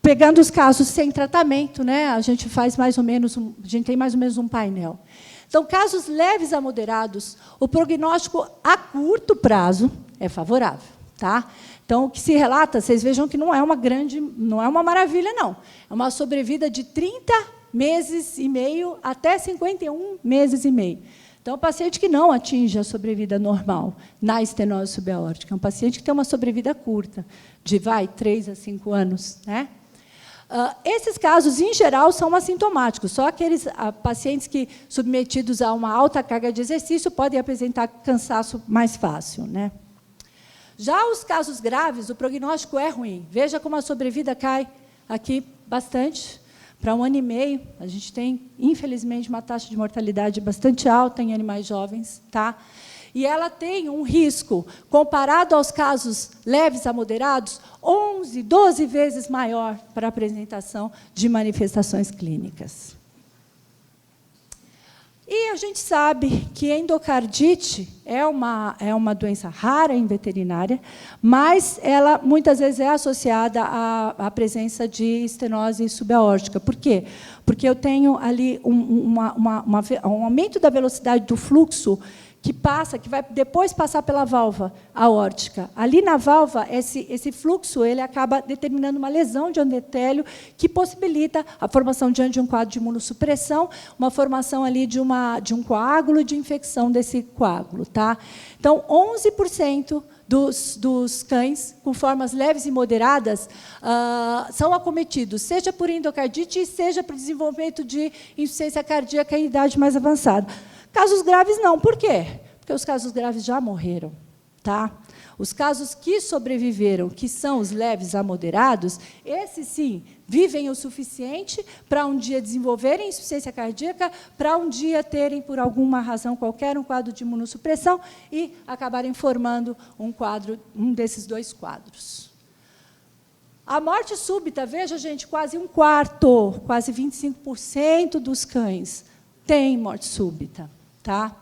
pegando os casos sem tratamento, né, a gente faz mais ou menos a gente tem mais ou menos um painel. Então, casos leves a moderados, o prognóstico a curto prazo é favorável, tá? Então, o que se relata, vocês vejam que não é uma maravilha, não. É uma sobrevida de 30 meses e meio até 51 meses e meio. Então, é um paciente que não atinge a sobrevida normal na estenose subaórtica. É um paciente que tem uma sobrevida curta, de 3 a 5 anos, né? Esses casos, em geral, são assintomáticos. Só aqueles pacientes que, submetidos a uma alta carga de exercício, podem apresentar cansaço mais fácil. Né? Já os casos graves, o prognóstico é ruim. Veja como a sobrevida cai aqui bastante. Para 1 ano e meio, a gente tem, infelizmente, uma taxa de mortalidade bastante alta em animais jovens. Tá? E ela tem um risco, comparado aos casos leves a moderados, 11, 12 vezes maior para a apresentação de manifestações clínicas. E a gente sabe que endocardite é uma doença rara em veterinária, mas ela muitas vezes é associada à presença de estenose subaórtica. Por quê? Porque eu tenho ali um aumento da velocidade do fluxo que vai depois passar pela válvula aórtica. Ali na válvula, esse fluxo ele acaba determinando uma lesão de endotélio que possibilita a formação diante de um quadro de imunossupressão, uma formação ali de um coágulo e de infecção desse coágulo. Tá? Então, 11% dos cães com formas leves e moderadas são acometidos, seja por endocardite, seja por desenvolvimento de insuficiência cardíaca em idade mais avançada. Casos graves, não. Por quê? Porque os casos graves já morreram. Tá? Os casos que sobreviveram, que são os leves a moderados, esses sim vivem o suficiente para um dia desenvolverem insuficiência cardíaca, para um dia terem, por alguma razão qualquer, um quadro de imunossupressão e acabarem formando um desses dois quadros. A morte súbita, veja, gente, quase um quarto, quase 25% dos cães tem morte súbita, tá?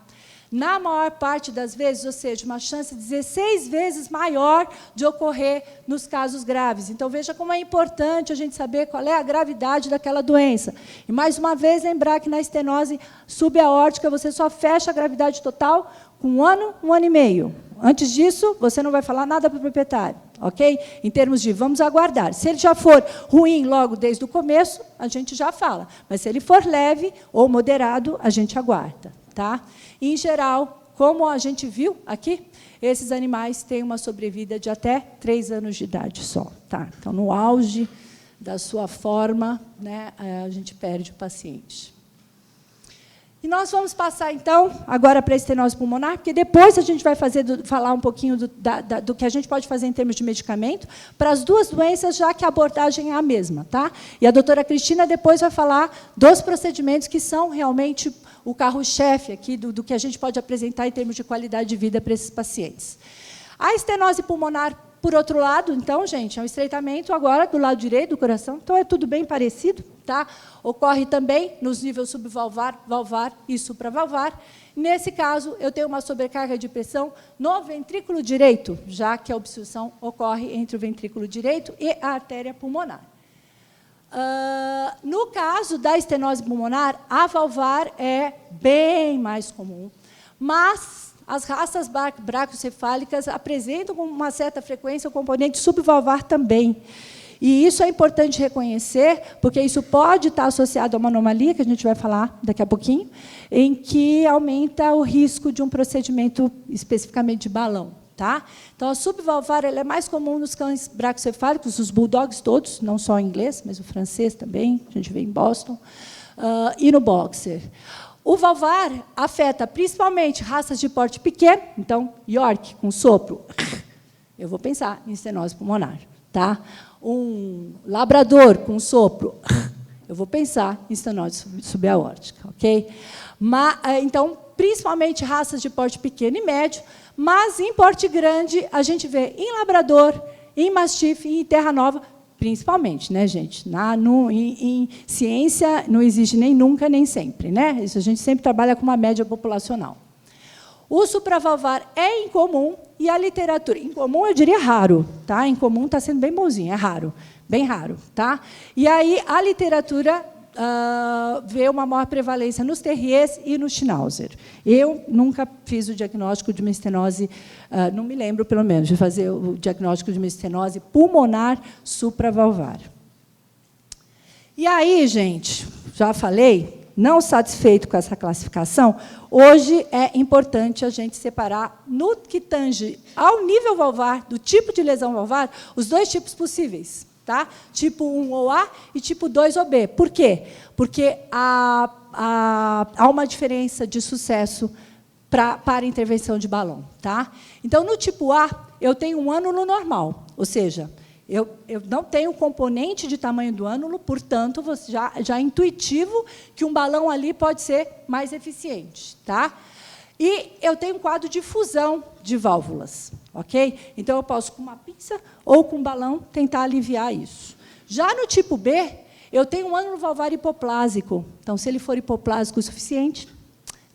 Na maior parte das vezes, ou seja, uma chance 16 vezes maior de ocorrer nos casos graves. Então, veja como é importante a gente saber qual é a gravidade daquela doença. E, mais uma vez, lembrar que na estenose subaórtica você só fecha a gravidade total com um ano e meio. Antes disso, você não vai falar nada para o proprietário, ok? Em termos de vamos aguardar. Se ele já for ruim logo desde o começo, a gente já fala. Mas se ele for leve ou moderado, a gente aguarda. Tá? Em geral, como a gente viu aqui, esses animais têm uma sobrevida de até 3 anos de idade só. Tá? Então, no auge da sua forma, né, a gente perde o paciente. E nós vamos passar, então, agora para a estenose pulmonar, porque depois a gente vai falar um pouquinho do que a gente pode fazer em termos de medicamento para as duas doenças, já que a abordagem é a mesma. Tá? E a doutora Cristina depois vai falar dos procedimentos que são realmente o carro-chefe aqui do que a gente pode apresentar em termos de qualidade de vida para esses pacientes. A estenose pulmonar, por outro lado, então, gente, é um estreitamento agora do lado direito do coração, então é tudo bem parecido. Tá? Ocorre também nos níveis subvalvar, valvar e supravalvar. Nesse caso, eu tenho uma sobrecarga de pressão no ventrículo direito, já que a obstrução ocorre entre o ventrículo direito e a artéria pulmonar. No caso da estenose pulmonar, a valvar é bem mais comum, mas as raças braquiocefálicas apresentam com uma certa frequência o componente subvalvar também. E isso é importante reconhecer, porque isso pode estar associado a uma anomalia, que a gente vai falar daqui a pouquinho, em que aumenta o risco de um procedimento especificamente de balão. Tá? Então, a subvalvar ela é mais comum nos cães braquiocefálicos, os bulldogs todos, não só em inglês, mas o francês também, a gente vê em Boston, e no boxer. O valvar afeta principalmente raças de porte pequeno, então, York, com sopro, eu vou pensar em estenose pulmonar. Tá? Um labrador com sopro, eu vou pensar em estenose subaórtica. Okay? Então, principalmente raças de porte pequeno e médio, mas em porte grande a gente vê em labrador, em mastiff e em terra nova, principalmente, né, gente? Em ciência não existe nem nunca nem sempre, né? Isso a gente sempre trabalha com uma média populacional. O supravalvar é incomum e a literatura incomum eu diria raro, tá? Incomum está sendo bem bonzinho, é raro, bem raro, tá? E aí a literatura vê uma maior prevalência nos terriers e no Schnauzer. Eu nunca fiz o diagnóstico de uma estenose, não me lembro, pelo menos, de fazer o diagnóstico de uma estenose pulmonar supravalvar. E aí, gente, já falei, não satisfeito com essa classificação, hoje é importante a gente separar, no que tange ao nível valvar, do tipo de lesão valvar, os dois tipos possíveis. Tá? Tipo 1 OA e tipo 2 OB. Por quê? Porque há uma diferença de sucesso para a intervenção de balão. Tá? Então, no tipo A, eu tenho um ânulo normal, ou seja, eu não tenho componente de tamanho do ânulo, portanto, já é intuitivo que um balão ali pode ser mais eficiente. Tá? E eu tenho um quadro de fusão de válvulas. Okay? Então, eu posso, com uma pinça ou com um balão, tentar aliviar isso. Já no tipo B, eu tenho um ânulo valvar hipoplásico. Então, se ele for hipoplásico o suficiente,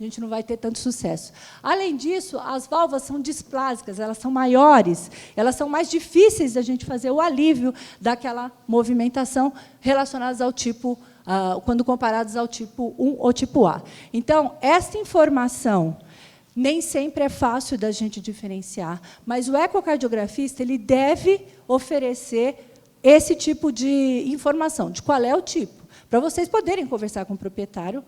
a gente não vai ter tanto sucesso. Além disso, as válvulas são displásicas, elas são maiores, elas são mais difíceis da gente fazer o alívio daquela movimentação relacionadas ao tipo, quando comparadas ao tipo 1 ou tipo A. Então, essa informação nem sempre é fácil da gente diferenciar, mas o ecocardiografista ele deve oferecer esse tipo de informação, de qual é o tipo, para vocês poderem conversar com o proprietário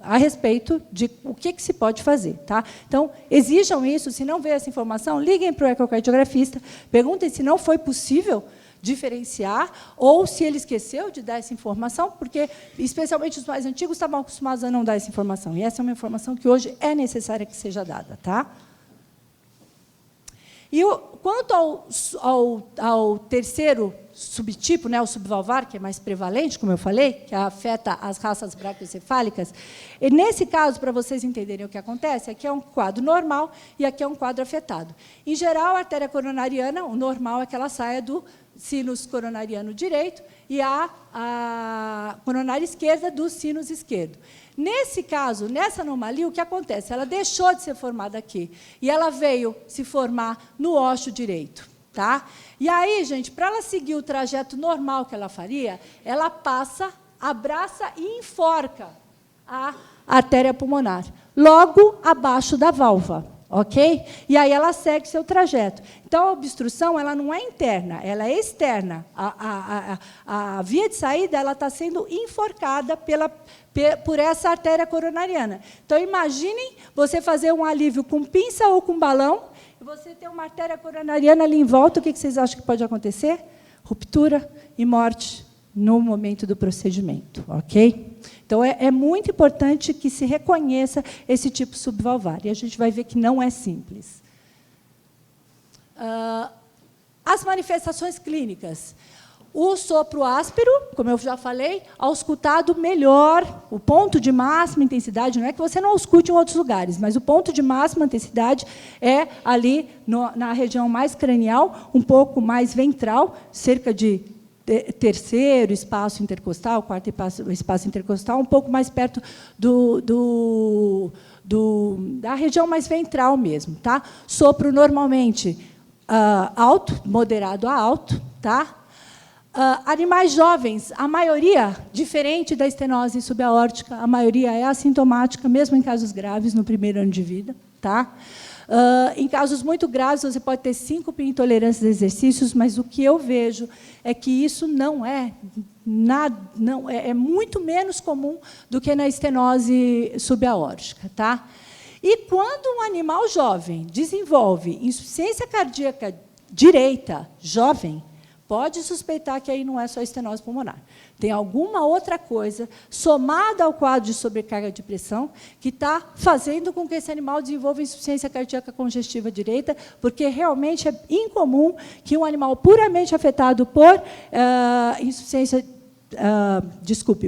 a respeito de o que se pode fazer. Tá? Então, exijam isso. Se não vê essa informação, liguem para o ecocardiografista, perguntem se não foi possível diferenciar ou se ele esqueceu de dar essa informação, porque, especialmente os mais antigos, estavam acostumados a não dar essa informação. E essa é uma informação que hoje é necessária que seja dada. Tá? E quanto ao terceiro subtipo, né, o subvalvar, que é mais prevalente, como eu falei, que afeta as raças braquioencefálicas, e nesse caso, para vocês entenderem o que acontece, aqui é um quadro normal e aqui é um quadro afetado. Em geral, a artéria coronariana, o normal é que ela saia do sinus coronariano direito e a coronária esquerda do sinus esquerdo. Nesse caso, nessa anomalia, o que acontece? Ela deixou de ser formada aqui e ela veio se formar no ósseo direito. Tá? E aí, gente, para ela seguir o trajeto normal que ela faria, ela passa, abraça e enforca a artéria pulmonar, logo abaixo da válvula. Ok? E aí ela segue seu trajeto. Então, a obstrução ela não é interna, ela é externa. A via de saída ela está sendo enforcada por essa artéria coronariana. Então, imaginem você fazer um alívio com pinça ou com balão, e você ter uma artéria coronariana ali em volta, o que vocês acham que pode acontecer? Ruptura e morte no momento do procedimento. Ok? Então, é muito importante que se reconheça esse tipo subvalvar. E a gente vai ver que não é simples. As manifestações clínicas. O sopro áspero, como eu já falei, auscultado melhor, o ponto de máxima intensidade, não é que você não ausculte em outros lugares, mas o ponto de máxima intensidade é ali na região mais cranial, um pouco mais ventral, cerca de terceiro espaço intercostal, quarto espaço intercostal, um pouco mais perto da região mais ventral mesmo. Tá? Sopro normalmente alto, moderado a alto. Tá? Animais jovens, a maioria, diferente da estenose subaórtica, a maioria é assintomática, mesmo em casos graves, no primeiro ano de vida. Tá? Em casos muito graves, você pode ter síncope e intolerância a exercícios, mas o que eu vejo é que isso não é nada, é muito menos comum do que na estenose subaórtica. Tá? E quando um animal jovem desenvolve insuficiência cardíaca direita, jovem, pode suspeitar que aí não é só estenose pulmonar. Tem alguma outra coisa, somada ao quadro de sobrecarga de pressão, que está fazendo com que esse animal desenvolva insuficiência cardíaca congestiva direita, porque realmente é incomum que um animal puramente afetado por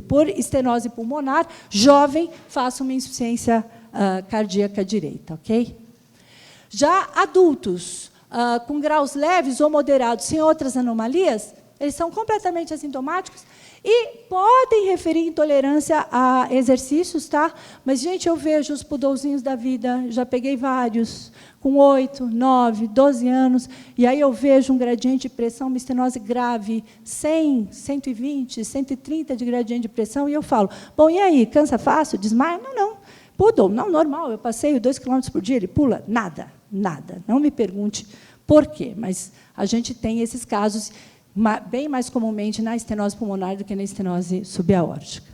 por estenose pulmonar, jovem, faça uma insuficiência cardíaca direita. Ok? Já adultos, com graus leves ou moderados, sem outras anomalias, eles são completamente assintomáticos e podem referir intolerância a exercícios, tá? Mas, gente, eu vejo os pudolzinhos da vida, já peguei vários, com 8, 9, 12 anos, e aí eu vejo um gradiente de pressão, uma estenose grave, 100, 120, 130 de gradiente de pressão, e eu falo, bom, e aí, cansa fácil, desmaia? Não. Pudol, não, normal, eu passeio 2 km por dia, ele pula? Nada. Não me pergunte por quê, mas a gente tem esses casos bem mais comumente na estenose pulmonar do que na estenose subaórtica.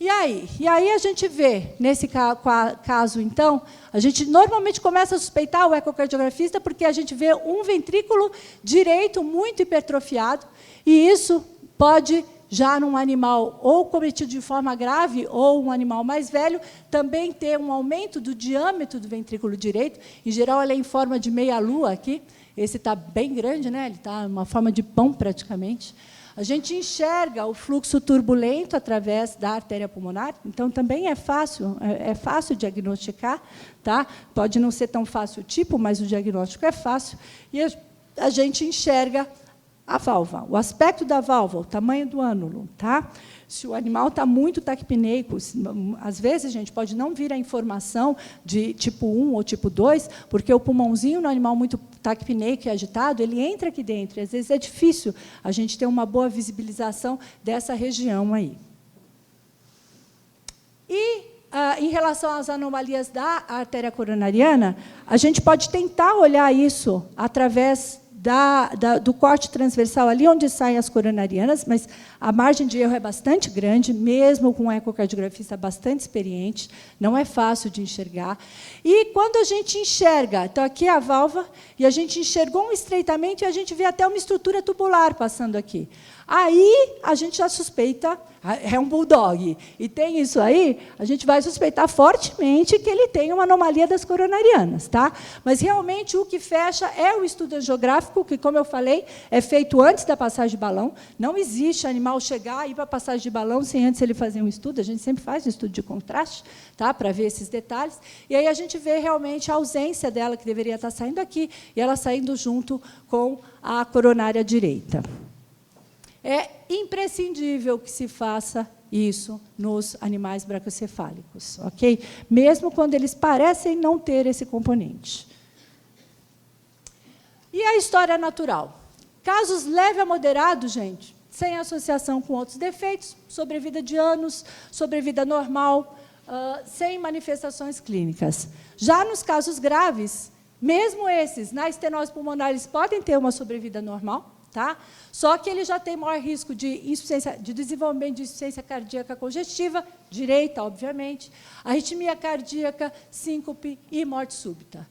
E aí a gente vê, nesse caso, então, a gente normalmente começa a suspeitar o ecocardiografista porque a gente vê um ventrículo direito muito hipertrofiado, e isso pode, já num animal ou cometido de forma grave ou um animal mais velho, também ter um aumento do diâmetro do ventrículo direito. Em geral, ele é em forma de meia-lua aqui. Esse está bem grande, né? Ele está em uma forma de pão, praticamente. A gente enxerga o fluxo turbulento através da artéria pulmonar, então também é fácil diagnosticar. Tá? Pode não ser tão fácil o tipo, mas o diagnóstico é fácil. E a gente enxerga a válvula, o aspecto da válvula, o tamanho do ânulo. Tá? Se o animal está muito taquipneico, às vezes, a gente pode não vir a informação de tipo 1 ou tipo 2, porque o pulmãozinho no animal muito taquipneico e agitado, ele entra aqui dentro, e às vezes é difícil a gente ter uma boa visibilização dessa região aí. E, em relação às anomalias da artéria coronariana, a gente pode tentar olhar isso através do corte transversal, ali onde saem as coronarianas, mas a margem de erro é bastante grande, mesmo com um ecocardiografista bastante experiente, não é fácil de enxergar. E quando a gente enxerga, então aqui é a válvula, e a gente enxergou um estreitamento, e a gente vê até uma estrutura tubular passando aqui. Aí a gente já suspeita, é um bulldog, e tem isso aí, a gente vai suspeitar fortemente que ele tem uma anomalia das coronarianas. Tá? Mas, realmente, o que fecha é o estudo angiográfico, que, como eu falei, é feito antes da passagem de balão. Não existe animal chegar e ir para a passagem de balão sem antes ele fazer um estudo. A gente sempre faz um estudo de contraste, tá? Para ver esses detalhes. E aí a gente vê realmente a ausência dela, que deveria estar saindo aqui, e ela saindo junto com a coronária direita. É imprescindível que se faça isso nos animais braquiocefálicos, ok? Mesmo quando eles parecem não ter esse componente. E a história natural? Casos leve a moderado, gente, sem associação com outros defeitos, sobrevida de anos, sobrevida normal, sem manifestações clínicas. Já nos casos graves, mesmo esses, na estenose pulmonar, eles podem ter uma sobrevida normal, tá? Só que ele já tem maior risco de desenvolvimento de insuficiência cardíaca congestiva, direita, obviamente, arritmia cardíaca, síncope e morte súbita.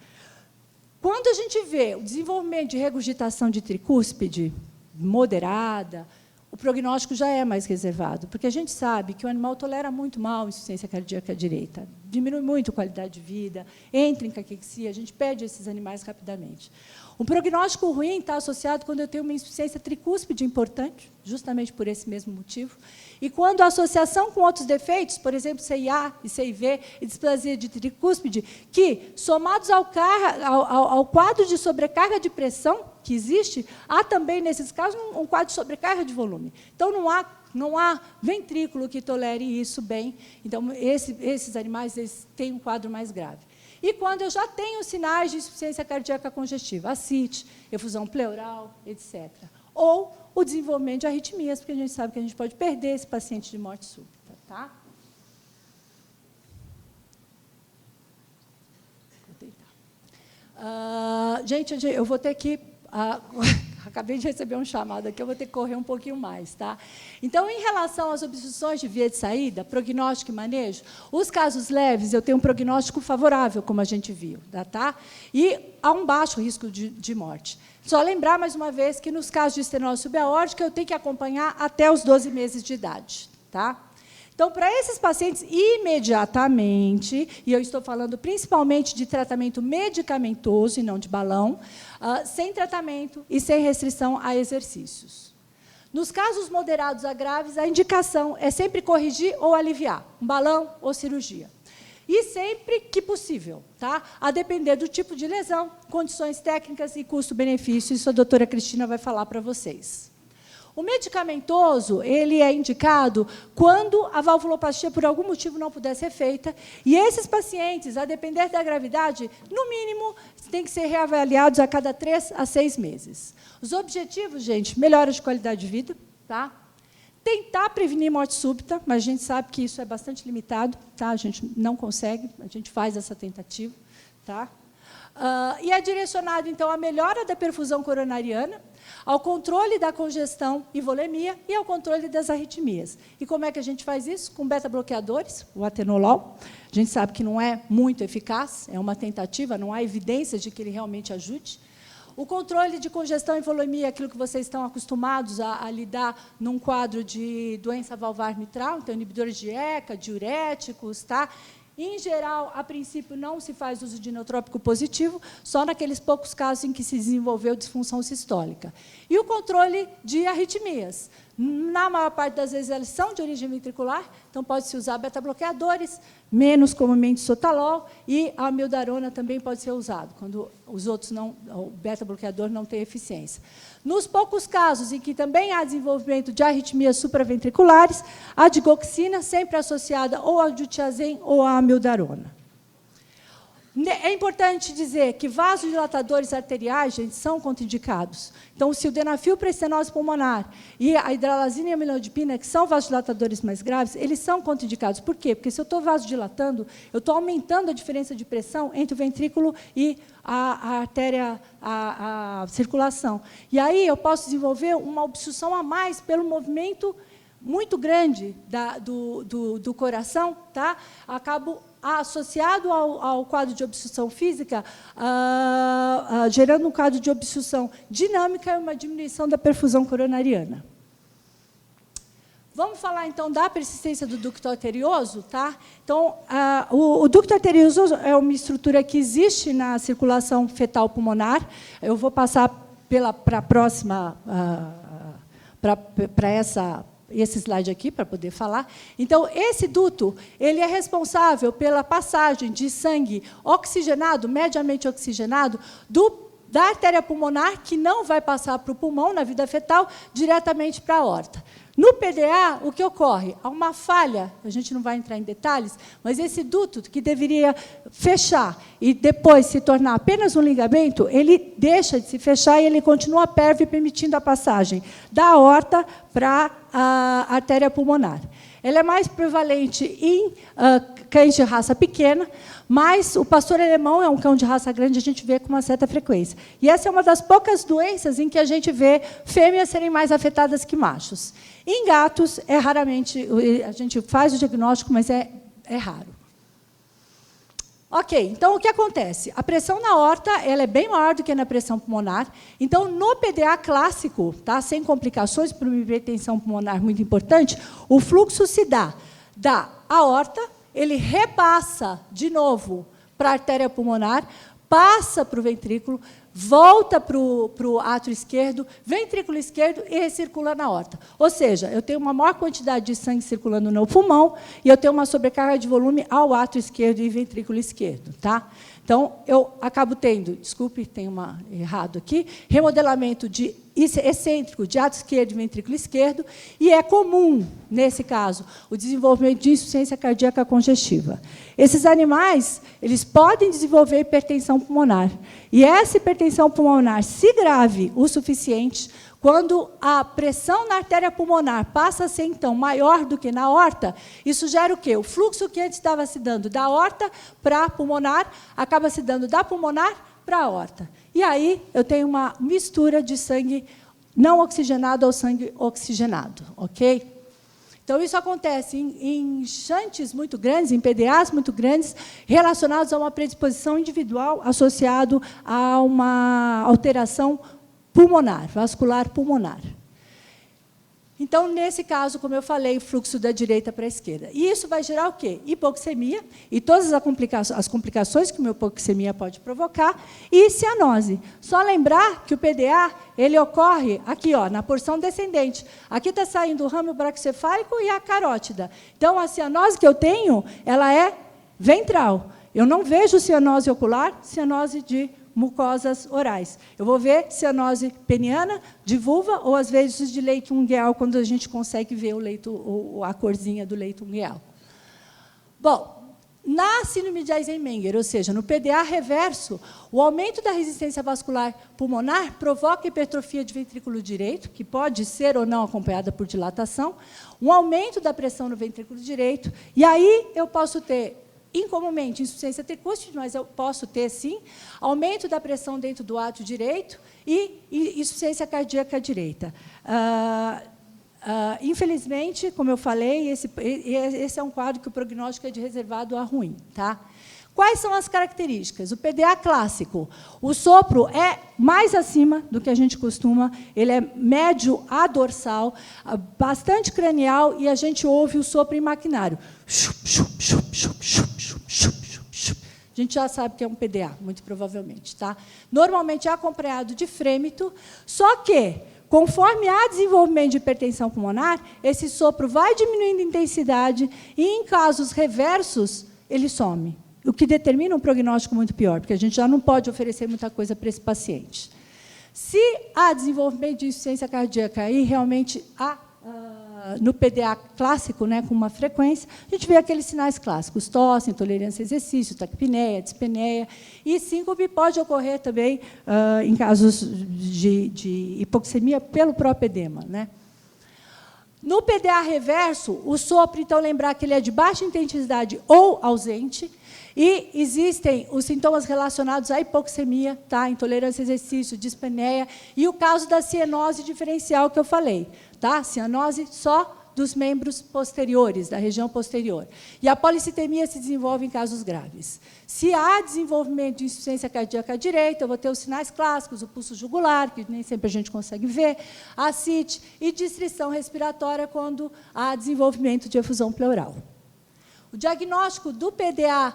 Quando a gente vê o desenvolvimento de regurgitação de tricúspide moderada, o prognóstico já é mais reservado, porque a gente sabe que o animal tolera muito mal a insuficiência cardíaca direita, diminui muito a qualidade de vida, entra em caquexia, a gente perde esses animais rapidamente. Um prognóstico ruim está associado quando eu tenho uma insuficiência tricúspide importante, justamente por esse mesmo motivo, e quando a associação com outros defeitos, por exemplo, CIA e CIV e displasia de tricúspide, que, somados ao quadro de sobrecarga de pressão que existe, há também, nesses casos, um quadro de sobrecarga de volume. Então, não há ventrículo que tolere isso bem. Então, esses animais eles têm um quadro mais grave. E quando eu já tenho sinais de insuficiência cardíaca congestiva, ascite, efusão pleural, etc. Ou o desenvolvimento de arritmias, porque a gente sabe que a gente pode perder esse paciente de morte súbita. Tá? Vou deitar. Gente, eu vou ter que... acabei de receber um chamado aqui, eu vou ter que correr um pouquinho mais. Tá? Então, em relação às obstruções de via de saída, prognóstico e manejo, os casos leves, eu tenho um prognóstico favorável, como a gente viu, tá? E há um baixo risco de morte. Só lembrar, mais uma vez, que nos casos de estenose subaórtica, eu tenho que acompanhar até os 12 meses de idade. Tá? Então, para esses pacientes, imediatamente, e eu estou falando principalmente de tratamento medicamentoso e não de balão, sem tratamento e sem restrição a exercícios. Nos casos moderados a graves, a indicação é sempre corrigir ou aliviar, um balão ou cirurgia. E sempre que possível, tá? A depender do tipo de lesão, condições técnicas e custo-benefício, isso a doutora Cristina vai falar para vocês. O medicamentoso ele é indicado quando a valvuloplastia, por algum motivo, não puder ser feita, e esses pacientes, a depender da gravidade, no mínimo, têm que ser reavaliados a cada 3 a 6 meses. Os objetivos, gente, melhora de qualidade de vida, tá? Tentar prevenir morte súbita, mas a gente sabe que isso é bastante limitado, tá? A gente não consegue, a gente faz essa tentativa. Tá? E é direcionado, então, à melhora da perfusão coronariana, ao controle da congestão e volemia e ao controle das arritmias. E como é que a gente faz isso? Com beta-bloqueadores, o atenolol. A gente sabe que não é muito eficaz, é uma tentativa, não há evidências de que ele realmente ajude. O controle de congestão e volemia, aquilo que vocês estão acostumados a lidar num quadro de doença valvar mitral, então inibidores de ECA, diuréticos, tá? Em geral, a princípio, não se faz uso de neutrópico positivo, só naqueles poucos casos em que se desenvolveu disfunção sistólica. E o controle de arritmias. Na maior parte das vezes, elas são de origem ventricular, então pode-se usar beta-bloqueadores, menos comumente sotalol, e a amiodarona também pode ser usado, quando os outros não, o beta-bloqueador não tem eficiência. Nos poucos casos em que também há desenvolvimento de arritmias supraventriculares, a digoxina, sempre associada ou ao diltiazem ou à amiodarona. É importante dizer que vasodilatadores arteriais, gente, são contraindicados. Então, o sildenafil para estenose pulmonar e a hidralazina e a amlodipina, que são vasodilatadores mais graves, eles são contraindicados. Por quê? Porque se eu estou vasodilatando, eu estou aumentando a diferença de pressão entre o ventrículo e a artéria, a circulação. E aí eu posso desenvolver uma obstrução a mais pelo movimento muito grande do coração, tá? Acabo associado ao quadro de obstrução física, gerando um quadro de obstrução dinâmica e uma diminuição da perfusão coronariana. Vamos falar, então, da persistência do ducto arterioso, tá? Então, o ducto arterioso é uma estrutura que existe na circulação fetal pulmonar. Eu vou passar para a próxima, para esse slide aqui, para poder falar. Então, esse duto ele é responsável pela passagem de sangue oxigenado, mediamente oxigenado, da artéria pulmonar, que não vai passar para o pulmão na vida fetal, diretamente para a aorta. No PDA, o que ocorre? Há uma falha, a gente não vai entrar em detalhes, mas esse duto que deveria fechar e depois se tornar apenas um ligamento, ele deixa de se fechar e ele continua pérvio, permitindo a passagem da aorta para a artéria pulmonar. Ela é mais prevalente em cães de raça pequena, mas o pastor alemão é um cão de raça grande, a gente vê com uma certa frequência. E essa é uma das poucas doenças em que a gente vê fêmeas serem mais afetadas que machos. Em gatos, é raramente, a gente faz o diagnóstico, mas é raro. Ok, então o que acontece? A pressão na aorta ela é bem maior do que na pressão pulmonar. Então, no PDA clássico, tá, sem complicações, por uma hipertensão pulmonar muito importante, o fluxo se dá da aorta, ele repassa de novo para a artéria pulmonar, passa para o ventrículo, volta para o átrio esquerdo, ventrículo esquerdo e recircula na aorta. Ou seja, eu tenho uma maior quantidade de sangue circulando no pulmão e eu tenho uma sobrecarga de volume ao átrio esquerdo e ventrículo esquerdo. Tá? Então, eu acabo tendo, desculpe, tem errado aqui, remodelamento excêntrico de átrio esquerdo e ventrículo esquerdo, e é comum, nesse caso, o desenvolvimento de insuficiência cardíaca congestiva. Esses animais, eles podem desenvolver hipertensão pulmonar. E essa hipertensão pulmonar, se grave o suficiente, quando a pressão na artéria pulmonar passa a ser, então, maior do que na aorta, isso gera o quê? O fluxo que antes estava se dando da aorta para a pulmonar, acaba se dando da pulmonar para a aorta. E aí eu tenho uma mistura de sangue não oxigenado ao sangue oxigenado, ok? Então, isso acontece em shunts muito grandes, em PDAs muito grandes, relacionados a uma predisposição individual associado a uma alteração pulmonar, vascular pulmonar. Então, nesse caso, como eu falei, fluxo da direita para a esquerda. E isso vai gerar o quê? Hipoxemia, e todas as complicações que uma hipoxemia pode provocar, e cianose. Só lembrar que o PDA ele ocorre aqui, ó, na porção descendente. Aqui está saindo o ramo braquicefálico e a carótida. Então, a cianose que eu tenho, ela é ventral. Eu não vejo cianose ocular, cianose de mucosas orais. Eu vou ver cianose peniana, de vulva, ou, às vezes, de leito ungueal, quando a gente consegue ver o leito, a corzinha do leito ungueal. Bom, na síndrome de Eisenmenger, ou seja, no PDA reverso, o aumento da resistência vascular pulmonar provoca hipertrofia de ventrículo direito, que pode ser ou não acompanhada por dilatação, um aumento da pressão no ventrículo direito, e aí eu posso ter incomumente insuficiência tricúspide, mas eu posso ter, sim, aumento da pressão dentro do átrio direito e insuficiência cardíaca direita. Infelizmente, como eu falei, esse é um quadro que o prognóstico é de reservado a ruim. Tá? Quais são as características? O PDA clássico, o sopro é mais acima do que a gente costuma, ele é médio a dorsal, bastante cranial, e a gente ouve o sopro imaginário. A gente já sabe que é um PDA, muito provavelmente. Tá? Normalmente é acompanhado de frêmito, só que, conforme há desenvolvimento de hipertensão pulmonar, esse sopro vai diminuindo a intensidade e, em casos reversos, ele some. O que determina um prognóstico muito pior, porque a gente já não pode oferecer muita coisa para esse paciente. Se há desenvolvimento de insuficiência cardíaca e realmente há, no PDA clássico, né, com uma frequência, a gente vê aqueles sinais clássicos, tosse, intolerância a exercício, taquipneia, dispneia, e síncope pode ocorrer também em casos de hipoxemia pelo próprio edema. Né? No PDA reverso, o sopro, então, lembrar que ele é de baixa intensidade ou ausente, e existem os sintomas relacionados à hipoxemia, tá? Intolerância a exercício, dispneia, e o caso da cianose diferencial que eu falei. Tá? Cianose só dos membros posteriores, da região posterior. E a policitemia se desenvolve em casos graves. Se há desenvolvimento de insuficiência cardíaca à direita, eu vou ter os sinais clássicos, o pulso jugular, que nem sempre a gente consegue ver, a ascite, e distrição respiratória quando há desenvolvimento de efusão pleural. O diagnóstico do PDA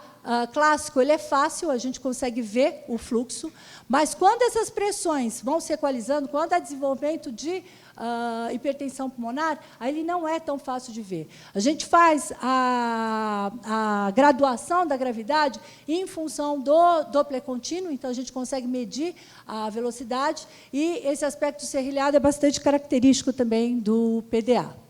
clássico ele é fácil, a gente consegue ver o fluxo, mas quando essas pressões vão se equalizando, quando há desenvolvimento de hipertensão pulmonar, aí ele não é tão fácil de ver. A gente faz a graduação da gravidade em função do Doppler contínuo, então a gente consegue medir a velocidade, e esse aspecto serrilhado é bastante característico também do PDA.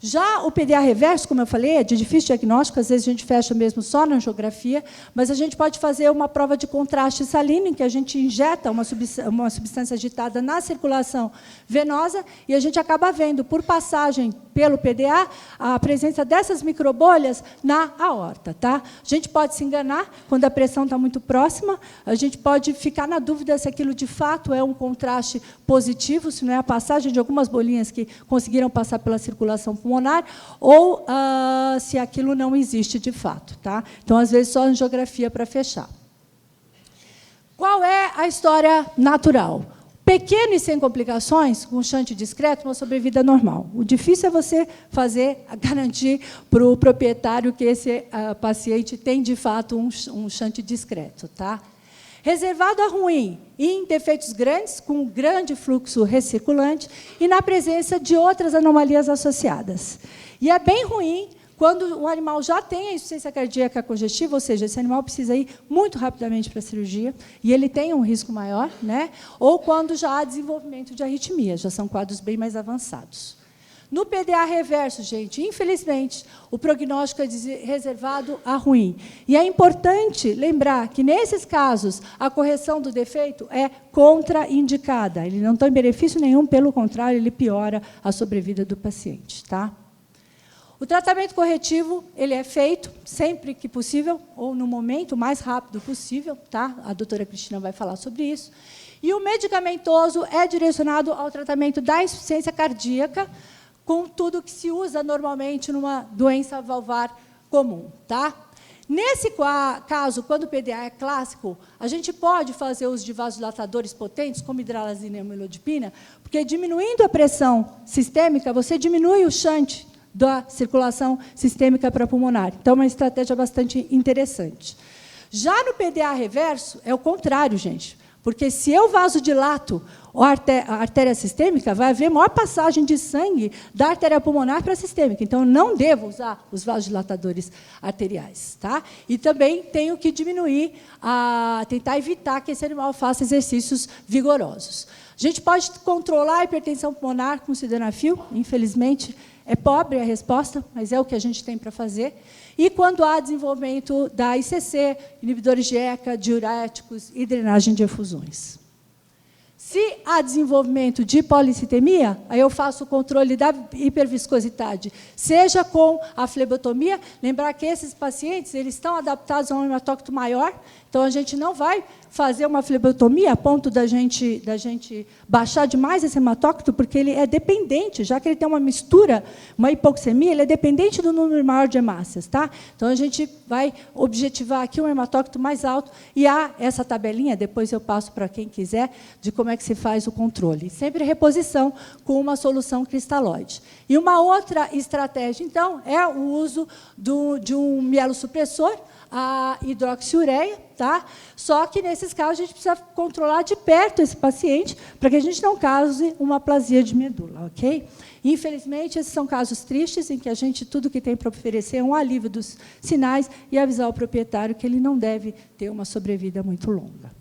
Já o PDA reverso, como eu falei, é de difícil diagnóstico, às vezes a gente fecha mesmo só na angiografia, mas a gente pode fazer uma prova de contraste salino, em que a gente injeta uma substância agitada na circulação venosa, e a gente acaba vendo, por passagem pelo PDA, a presença dessas microbolhas na aorta. Tá? A gente pode se enganar quando a pressão está muito próxima, a gente pode ficar na dúvida se aquilo de fato é um contraste positivo, se não é a passagem de algumas bolinhas que conseguiram passar pela circulação pulmonar, ou se aquilo não existe de fato. Tá? Então, às vezes, só angiografia para fechar. Qual é a história natural? Pequeno e sem complicações, com shunt discreto, uma sobrevida normal. O difícil é você garantir para o proprietário que esse paciente tem, de fato, um shunt discreto. Tá? Reservado a ruim em defeitos grandes, com grande fluxo recirculante, e na presença de outras anomalias associadas. E é bem ruim quando o animal já tem a insuficiência cardíaca congestiva, ou seja, esse animal precisa ir muito rapidamente para a cirurgia, e ele tem um risco maior, né? Ou quando já há desenvolvimento de arritmia, já são quadros bem mais avançados. No PDA reverso, gente, infelizmente, o prognóstico é reservado a ruim. E é importante lembrar que, nesses casos, a correção do defeito é contraindicada. Ele não tem benefício nenhum, pelo contrário, ele piora a sobrevida do paciente. Tá? O tratamento corretivo ele é feito sempre que possível, ou no momento mais rápido possível. Tá? A doutora Cristina vai falar sobre isso. E o medicamentoso é direcionado ao tratamento da insuficiência cardíaca, com tudo que se usa normalmente numa doença valvar comum. Tá? Nesse caso, quando o PDA é clássico, a gente pode fazer uso de vasodilatadores potentes, como hidralazina e amlodipina, porque, diminuindo a pressão sistêmica, você diminui o shunt da circulação sistêmica para pulmonar. Então, é uma estratégia bastante interessante. Já no PDA reverso, é o contrário, gente. Porque, se eu vasodilato a artéria sistêmica, vai haver maior passagem de sangue da artéria pulmonar para a sistêmica. Então, eu não devo usar os vasodilatadores arteriais. Tá? E também tenho que diminuir, tentar evitar que esse animal faça exercícios vigorosos. A gente pode controlar a hipertensão pulmonar com sildenafil, infelizmente, é pobre a resposta, mas é o que a gente tem para fazer. E quando há desenvolvimento da ICC, inibidores de ECA, diuréticos e drenagem de efusões. Se há desenvolvimento de policitemia, aí eu faço o controle da hiperviscosidade, seja com a flebotomia. Lembrar que esses pacientes eles estão adaptados a um hematócrito maior, então a gente não vai fazer uma flebotomia a ponto da gente baixar demais esse hematócrito, porque ele é dependente, já que ele tem uma mistura, uma hipoxemia, ele é dependente do número maior de hemácias. Tá? Então, a gente vai objetivar aqui um hematócrito mais alto, e há essa tabelinha, depois eu passo para quem quiser, de como é que se faz o controle. Sempre reposição com uma solução cristalóide. E uma outra estratégia, então, é o uso de um mielossupressor, a hidroxiureia, tá? Só que, nesses casos, a gente precisa controlar de perto esse paciente para que a gente não cause uma aplasia de medula, ok? Infelizmente, esses são casos tristes em que a gente, tudo que tem para oferecer é um alívio dos sinais e avisar o proprietário que ele não deve ter uma sobrevida muito longa.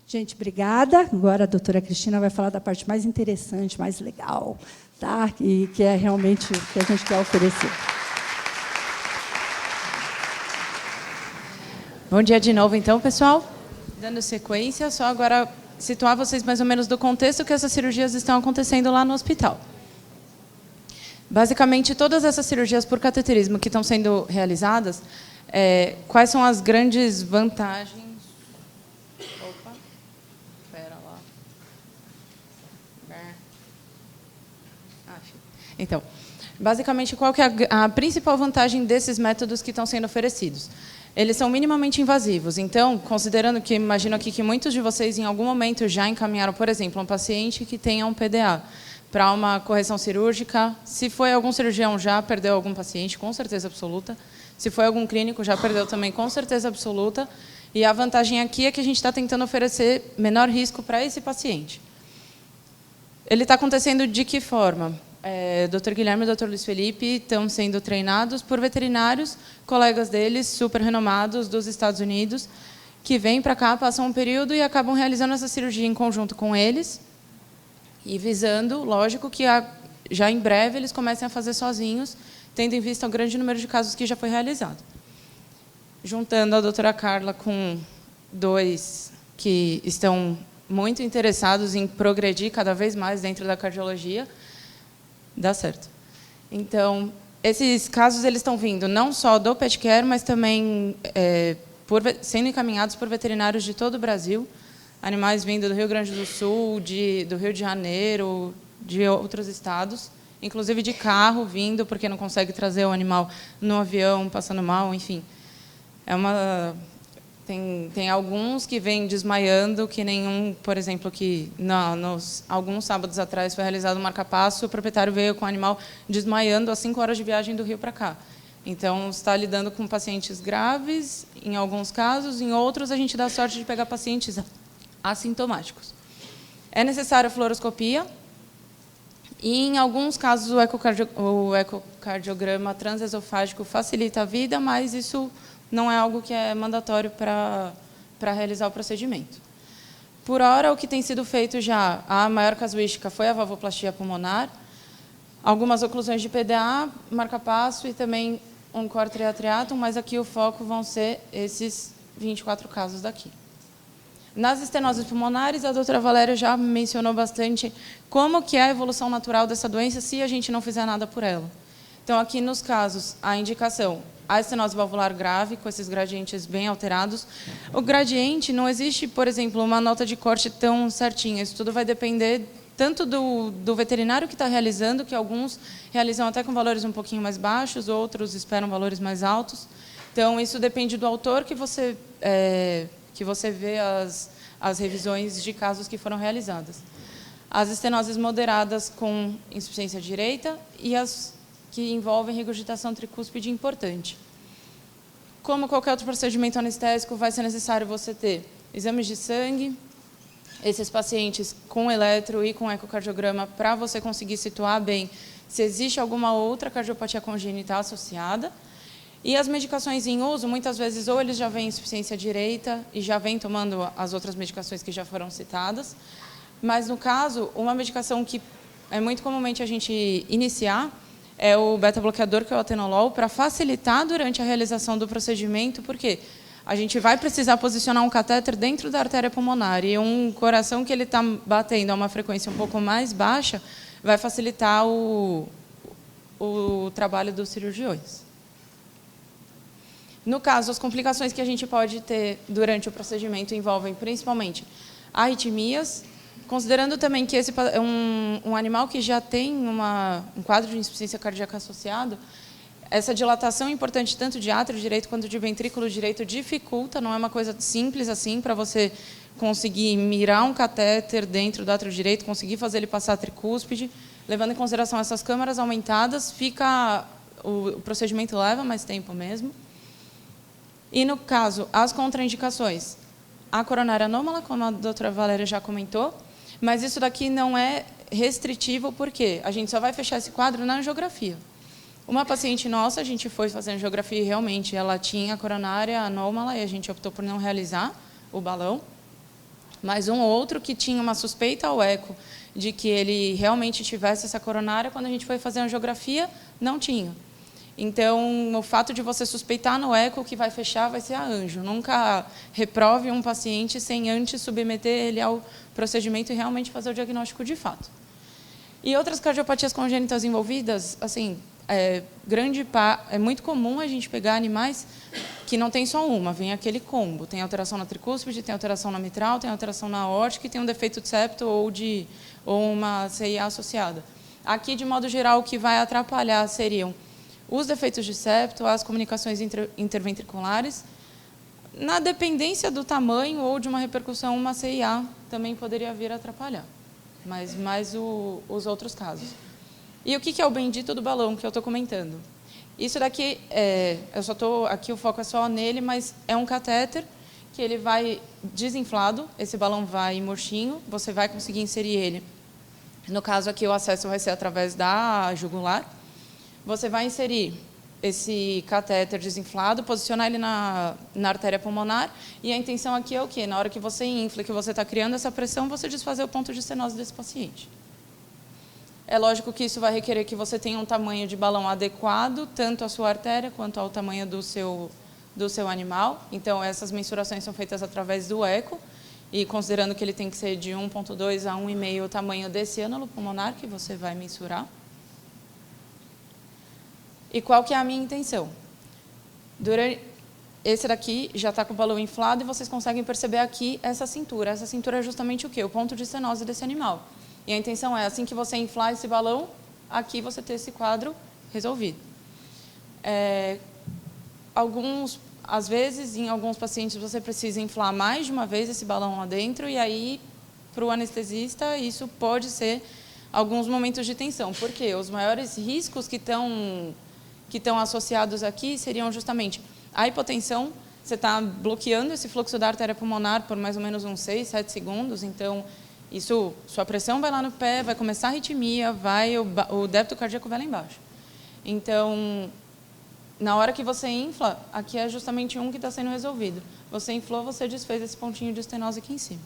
Gente, obrigada. Agora a doutora Cristina vai falar da parte mais interessante, mais legal, tá? E que é realmente o que a gente quer oferecer. Bom dia de novo, então, pessoal. Dando sequência, só agora situar vocês mais ou menos do contexto que essas cirurgias estão acontecendo lá no hospital. Basicamente, todas essas cirurgias por cateterismo que estão sendo realizadas, quais são as grandes vantagens? Opa, espera lá. Então, Basicamente, qual que é a principal vantagem desses métodos que estão sendo oferecidos? Eles são minimamente invasivos. Então, considerando que, imagino aqui que muitos de vocês, em algum momento, já encaminharam, por exemplo, um paciente que tenha um PDA para uma correção cirúrgica. Se foi algum cirurgião, já perdeu algum paciente, com certeza absoluta. Se foi algum clínico, já perdeu também, com certeza absoluta. E a vantagem aqui é que a gente está tentando oferecer menor risco para esse paciente. Ele está acontecendo de que forma? Dr. Guilherme e Dr. Luiz Felipe estão sendo treinados por veterinários, colegas deles, super renomados dos Estados Unidos, que vêm para cá, passam um período e acabam realizando essa cirurgia em conjunto com eles, e visando, lógico, que já em breve eles comecem a fazer sozinhos, tendo em vista o grande número de casos que já foi realizado. Juntando a doutora Carla com 2 que estão muito interessados em progredir cada vez mais dentro da cardiologia, dá certo. Então, esses casos eles estão vindo não só do pet care, mas também sendo encaminhados por veterinários de todo o Brasil, animais vindo do Rio Grande do Sul, do Rio de Janeiro, de outros estados, inclusive de carro vindo, porque não consegue trazer o animal no avião, passando mal, enfim. Tem alguns que vêm desmaiando, que nenhum, por exemplo, que alguns sábados atrás foi realizado um marca-passo, o proprietário veio com o animal desmaiando às 5 horas de viagem do Rio para cá. Então, está lidando com pacientes graves, em alguns casos, em outros, a gente dá sorte de pegar pacientes assintomáticos. É necessária a fluoroscopia, e, em alguns casos, o ecocardiograma transesofágico facilita a vida, mas isso não é algo que é mandatório para realizar o procedimento. Por hora, o que tem sido feito já, a maior casuística foi a valvoplastia pulmonar, algumas oclusões de PDA, marca-passo e também um cortriatriatum, mas aqui o foco vão ser esses 24 casos daqui. Nas estenoses pulmonares, a doutora Valéria já mencionou bastante como que é a evolução natural dessa doença se a gente não fizer nada por ela. Então, aqui nos casos, a indicação, a estenose valvular grave, com esses gradientes bem alterados. O gradiente, não existe, por exemplo, uma nota de corte tão certinha. Isso tudo vai depender tanto do veterinário que está realizando, que alguns realizam até com valores um pouquinho mais baixos, outros esperam valores mais altos. Então, isso depende do autor que você vê as revisões de casos que foram realizadas. As estenoses moderadas com insuficiência direita e as que envolvem regurgitação tricúspide importante. Como qualquer outro procedimento anestésico, vai ser necessário você ter exames de sangue, esses pacientes com eletro e com ecocardiograma, para você conseguir situar bem se existe alguma outra cardiopatia congênita associada. E as medicações em uso, muitas vezes, ou eles já vêm em insuficiência direita e já vêm tomando as outras medicações que já foram citadas, mas, no caso, uma medicação que é muito comumente a gente iniciar é o beta-bloqueador, que é o atenolol, para facilitar durante a realização do procedimento, porque a gente vai precisar posicionar um catéter dentro da artéria pulmonar, e um coração que ele está batendo a uma frequência um pouco mais baixa vai facilitar o trabalho dos cirurgiões. No caso, as complicações que a gente pode ter durante o procedimento envolvem, principalmente, arritmias, considerando também que esse um animal que já tem um quadro de insuficiência cardíaca associado, essa dilatação importante tanto de átrio direito quanto de ventrículo direito dificulta, não é uma coisa simples assim para você conseguir mirar um catéter dentro do átrio direito, conseguir fazer ele passar a tricúspide. Levando em consideração essas câmaras aumentadas, o procedimento leva mais tempo mesmo. E, no caso, as contraindicações, a coronária anômala, como a doutora Valéria já comentou, mas isso daqui não é restritivo, porque a gente só vai fechar esse quadro na angiografia. Uma paciente nossa, a gente foi fazer angiografia e realmente ela tinha coronária anômala e a gente optou por não realizar o balão. Mas um outro que tinha uma suspeita ao eco de que ele realmente tivesse essa coronária, quando a gente foi fazer a angiografia, não tinha. Então, o fato de você suspeitar no eco, o que vai fechar vai ser a anjo. Nunca reprove um paciente sem antes submeter ele ao procedimento e realmente fazer o diagnóstico de fato. E outras cardiopatias congênitas envolvidas, assim, é muito comum a gente pegar animais que não tem só uma, vem aquele combo. Tem alteração na tricúspide, tem alteração na mitral, tem alteração na aórtica e tem um defeito de septo ou uma CIA associada. Aqui, de modo geral, o que vai atrapalhar seriam os defeitos de septo, as comunicações interventriculares. Na dependência do tamanho ou de uma repercussão, uma CIA também poderia vir a atrapalhar, mas mais os outros casos. E o que é o bendito do balão que eu estou comentando? Isso daqui, aqui o foco é só nele, mas é um catéter que ele vai desinflado, esse balão vai murchinho, você vai conseguir inserir ele. No caso aqui, o acesso vai ser através da jugular. Você vai inserir esse catéter desinflado, posicionar ele na artéria pulmonar, e a intenção aqui é o quê? Na hora que você infla, que você está criando essa pressão, você desfazer o ponto de estenose desse paciente. É lógico que isso vai requerer que você tenha um tamanho de balão adequado, tanto à sua artéria quanto ao tamanho do seu animal. Então, essas mensurações são feitas através do eco, e considerando que ele tem que ser de 1,2 a 1,5 o tamanho desse ânulo pulmonar que você vai mensurar. E qual que é a minha intenção? Esse daqui já está com o balão inflado e vocês conseguem perceber aqui essa cintura. Essa cintura é justamente o quê? O ponto de estenose desse animal. E a intenção é, assim que você inflar esse balão, aqui você ter esse quadro resolvido. Às vezes, em alguns pacientes, você precisa inflar mais de uma vez esse balão lá dentro, e aí, para o anestesista, isso pode ser alguns momentos de tensão. Por quê? Os maiores riscos que estão associados aqui seriam justamente a hipotensão. Você está bloqueando esse fluxo da artéria pulmonar por mais ou menos uns 6, 7 segundos, então sua pressão vai lá no pé, vai começar a arritmia, o débito cardíaco vai lá embaixo. Então, na hora que você infla, aqui é justamente um que está sendo resolvido. Você inflou, você desfez esse pontinho de estenose aqui em cima.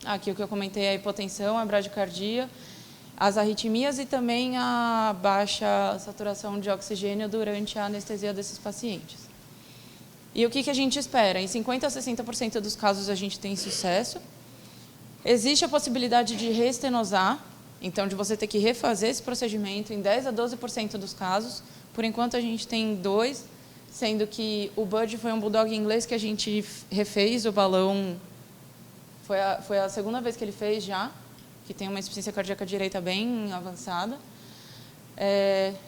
Aqui o que eu comentei é a hipotensão, a bradicardia, as arritmias e também a baixa saturação de oxigênio durante a anestesia desses pacientes. E o que a gente espera? Em 50% a 60% dos casos a gente tem sucesso. Existe a possibilidade de reestenosar, então de você ter que refazer esse procedimento em 10% a 12% dos casos. Por enquanto a gente tem 2, sendo que o Bud foi um bulldog inglês que a gente refez o balão, foi a segunda vez que ele fez já, que tem uma insuficiência cardíaca direita bem avançada.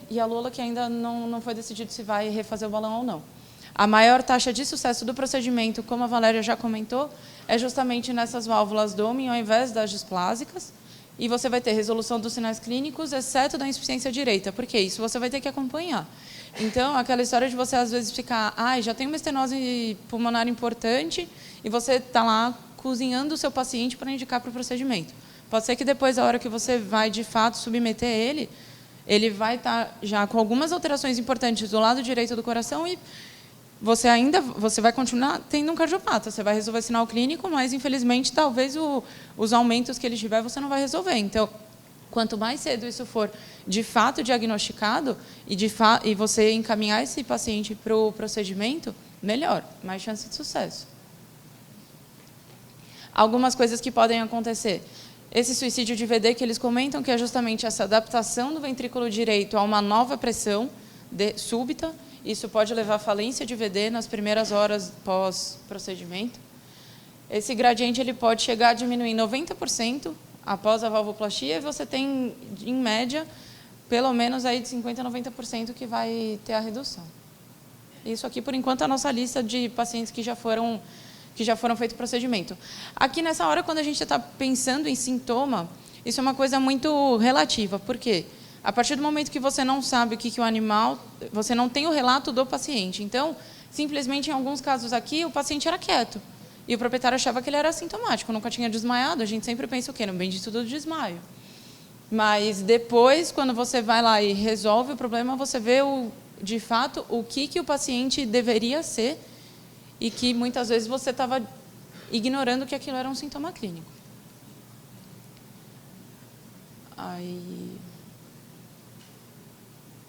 E a Lola, que ainda não foi decidido se vai refazer o balão ou não. A maior taxa de sucesso do procedimento, como a Valéria já comentou, é justamente nessas válvulas Domin ao invés das displásicas, e você vai ter resolução dos sinais clínicos, exceto da insuficiência direita, porque isso você vai ter que acompanhar. Então, aquela história de você, às vezes, ficar, já tem uma estenose pulmonar importante, e você está lá cozinhando o seu paciente para indicar para o procedimento. Pode ser que depois, a hora que você vai, de fato, submeter ele vai estar já com algumas alterações importantes do lado direito do coração e você vai continuar tendo um cardiopata. Você vai resolver sinal clínico, mas, infelizmente, talvez os aumentos que ele tiver você não vai resolver. Então, quanto mais cedo isso for, de fato, diagnosticado e você encaminhar esse paciente para o procedimento, melhor, mais chance de sucesso. Algumas coisas que podem acontecer. Esse suicídio de VD que eles comentam, que é justamente essa adaptação do ventrículo direito a uma nova pressão súbita. Isso pode levar à falência de VD nas primeiras horas pós-procedimento. Esse gradiente ele pode chegar a diminuir 90% após a valvoplastia, e você tem, em média, pelo menos aí de 50% a 90% que vai ter a redução. Isso aqui, por enquanto, é a nossa lista de pacientes que já foram feito procedimento. Aqui, nessa hora, quando a gente está pensando em sintoma, isso é uma coisa muito relativa. Por quê? A partir do momento que você não sabe o que o animal... Você não tem o relato do paciente. Então, simplesmente, em alguns casos aqui, o paciente era quieto. E o proprietário achava que ele era assintomático, nunca tinha desmaiado. A gente sempre pensa o quê? No bendito do desmaio. Mas depois, quando você vai lá e resolve o problema, você vê, de fato, o que o paciente deveria ser e que, muitas vezes, você estava ignorando que aquilo era um sintoma clínico.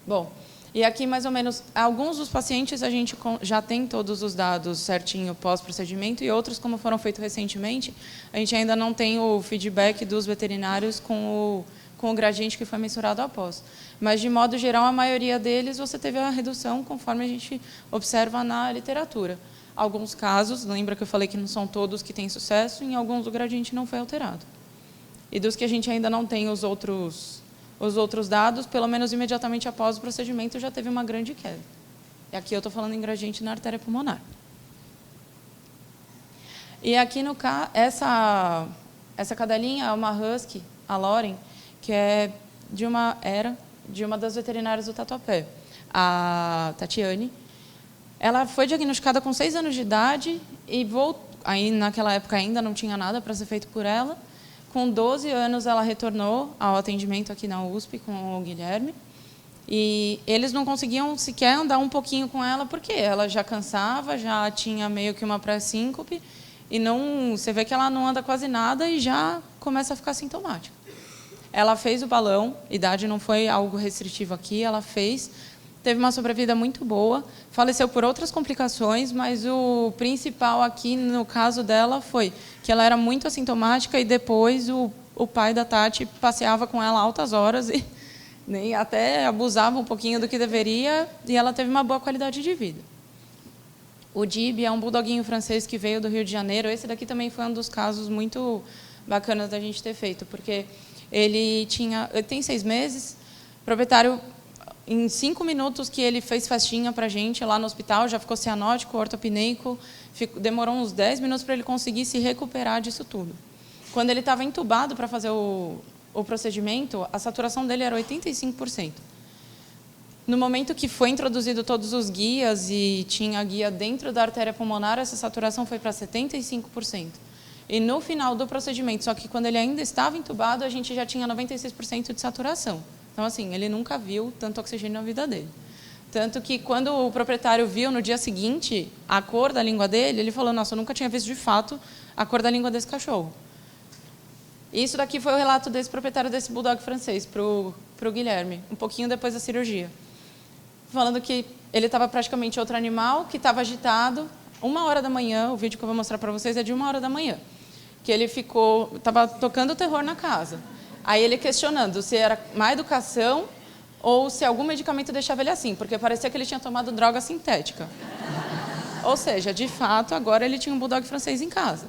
Bom, e aqui, mais ou menos, alguns dos pacientes a gente já tem todos os dados certinho pós-procedimento, e outros, como foram feitos recentemente, a gente ainda não tem o feedback dos veterinários com o gradiente que foi mensurado após. Mas, de modo geral, a maioria deles você teve a redução conforme a gente observa na literatura. Alguns casos, lembra que eu falei que não são todos que têm sucesso, em alguns o gradiente não foi alterado. e dos que a gente ainda não tem os outros dados, pelo menos imediatamente após o procedimento já teve uma grande queda. E aqui eu estou falando em gradiente na artéria pulmonar. E aqui, essa cadelinha é uma husky, a Loren, que era de uma das veterinárias do Tatuapé, a Tatiane. Ela foi diagnosticada com 6 anos de idade e aí, naquela época ainda não tinha nada para ser feito por ela. Com 12 anos, ela retornou ao atendimento aqui na USP com o Guilherme. E eles não conseguiam sequer andar um pouquinho com ela, porque ela já cansava, já tinha meio que uma pré-síncope, e você vê que ela não anda quase nada e já começa a ficar sintomática. Ela fez o balão, idade não foi algo restritivo aqui, ela fez, teve uma sobrevida muito boa, faleceu por outras complicações, mas o principal aqui, no caso dela, foi que ela era muito assintomática e depois o pai da Tati passeava com ela altas horas e nem até abusava um pouquinho do que deveria, e ela teve uma boa qualidade de vida. O Dib é um bulldoguinho francês que veio do Rio de Janeiro. Esse daqui também foi um dos casos muito bacanas da gente ter feito, porque ele tem 6 meses, o proprietário, em 5 minutos que ele fez festinha para a gente lá no hospital, já ficou cianótico, ortopneico, demorou uns 10 minutos para ele conseguir se recuperar disso tudo. Quando ele estava entubado para fazer o procedimento, a saturação dele era 85%. No momento que foi introduzido todos os guias e tinha a guia dentro da artéria pulmonar, essa saturação foi para 75%. E no final do procedimento, só que quando ele ainda estava entubado, a gente já tinha 96% de saturação. Então, assim, ele nunca viu tanto oxigênio na vida dele. Tanto que, quando o proprietário viu, no dia seguinte, a cor da língua dele, ele falou, nossa, eu nunca tinha visto, de fato, a cor da língua desse cachorro. Isso daqui foi o relato desse proprietário desse bulldog francês para o Guilherme, um pouquinho depois da cirurgia. Falando que ele estava praticamente outro animal, que estava agitado. 1h da manhã, o vídeo que eu vou mostrar para vocês é de 1h da manhã, que ele estava tocando terror na casa. Aí ele questionando se era má educação ou se algum medicamento deixava ele assim, porque parecia que ele tinha tomado droga sintética. Ou seja, de fato, agora ele tinha um bulldog francês em casa.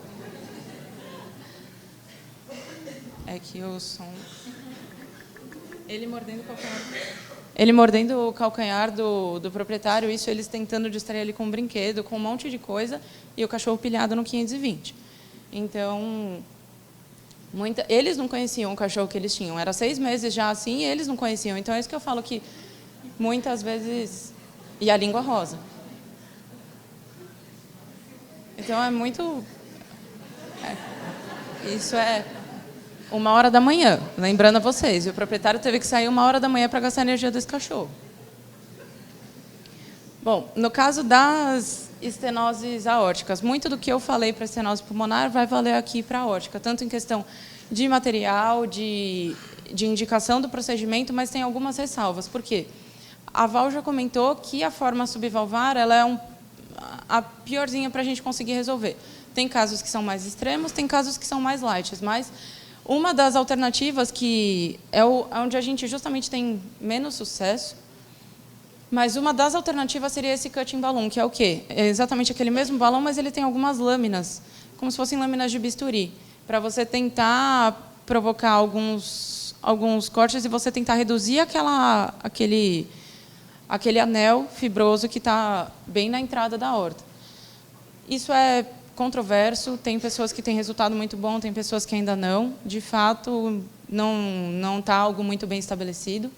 É que o som... Ele mordendo o calcanhar do proprietário, isso eles tentando distrair ele com um brinquedo, com um monte de coisa, e o cachorro pilhado no 520. Então, eles não conheciam o cachorro que eles tinham. Era 6 meses já assim, e eles não conheciam. Então, é isso que eu falo, que muitas vezes... E a língua rosa. Então, é muito... Isso é... 1h da manhã, lembrando a vocês, e o proprietário teve que sair 1h da manhã para gastar a energia desse cachorro. Bom, no caso das estenoses aórticas, muito do que eu falei para a estenose pulmonar vai valer aqui para a aórtica, tanto em questão de material, de indicação do procedimento, mas tem algumas ressalvas. Por quê? A Val já comentou que a forma subvalvar ela é a piorzinha para a gente conseguir resolver. Tem casos que são mais extremos, tem casos que são mais light, mas... Uma das alternativas, que é onde a gente justamente tem menos sucesso, mas uma das alternativas seria esse cutting balloon, que é o quê? É exatamente aquele mesmo balão, mas ele tem algumas lâminas, como se fossem lâminas de bisturi, para você tentar provocar alguns cortes e você tentar reduzir aquele anel fibroso que está bem na entrada da aorta. Isso é controverso, tem pessoas que têm resultado muito bom, tem pessoas que ainda não. De fato, não está algo muito bem estabelecido.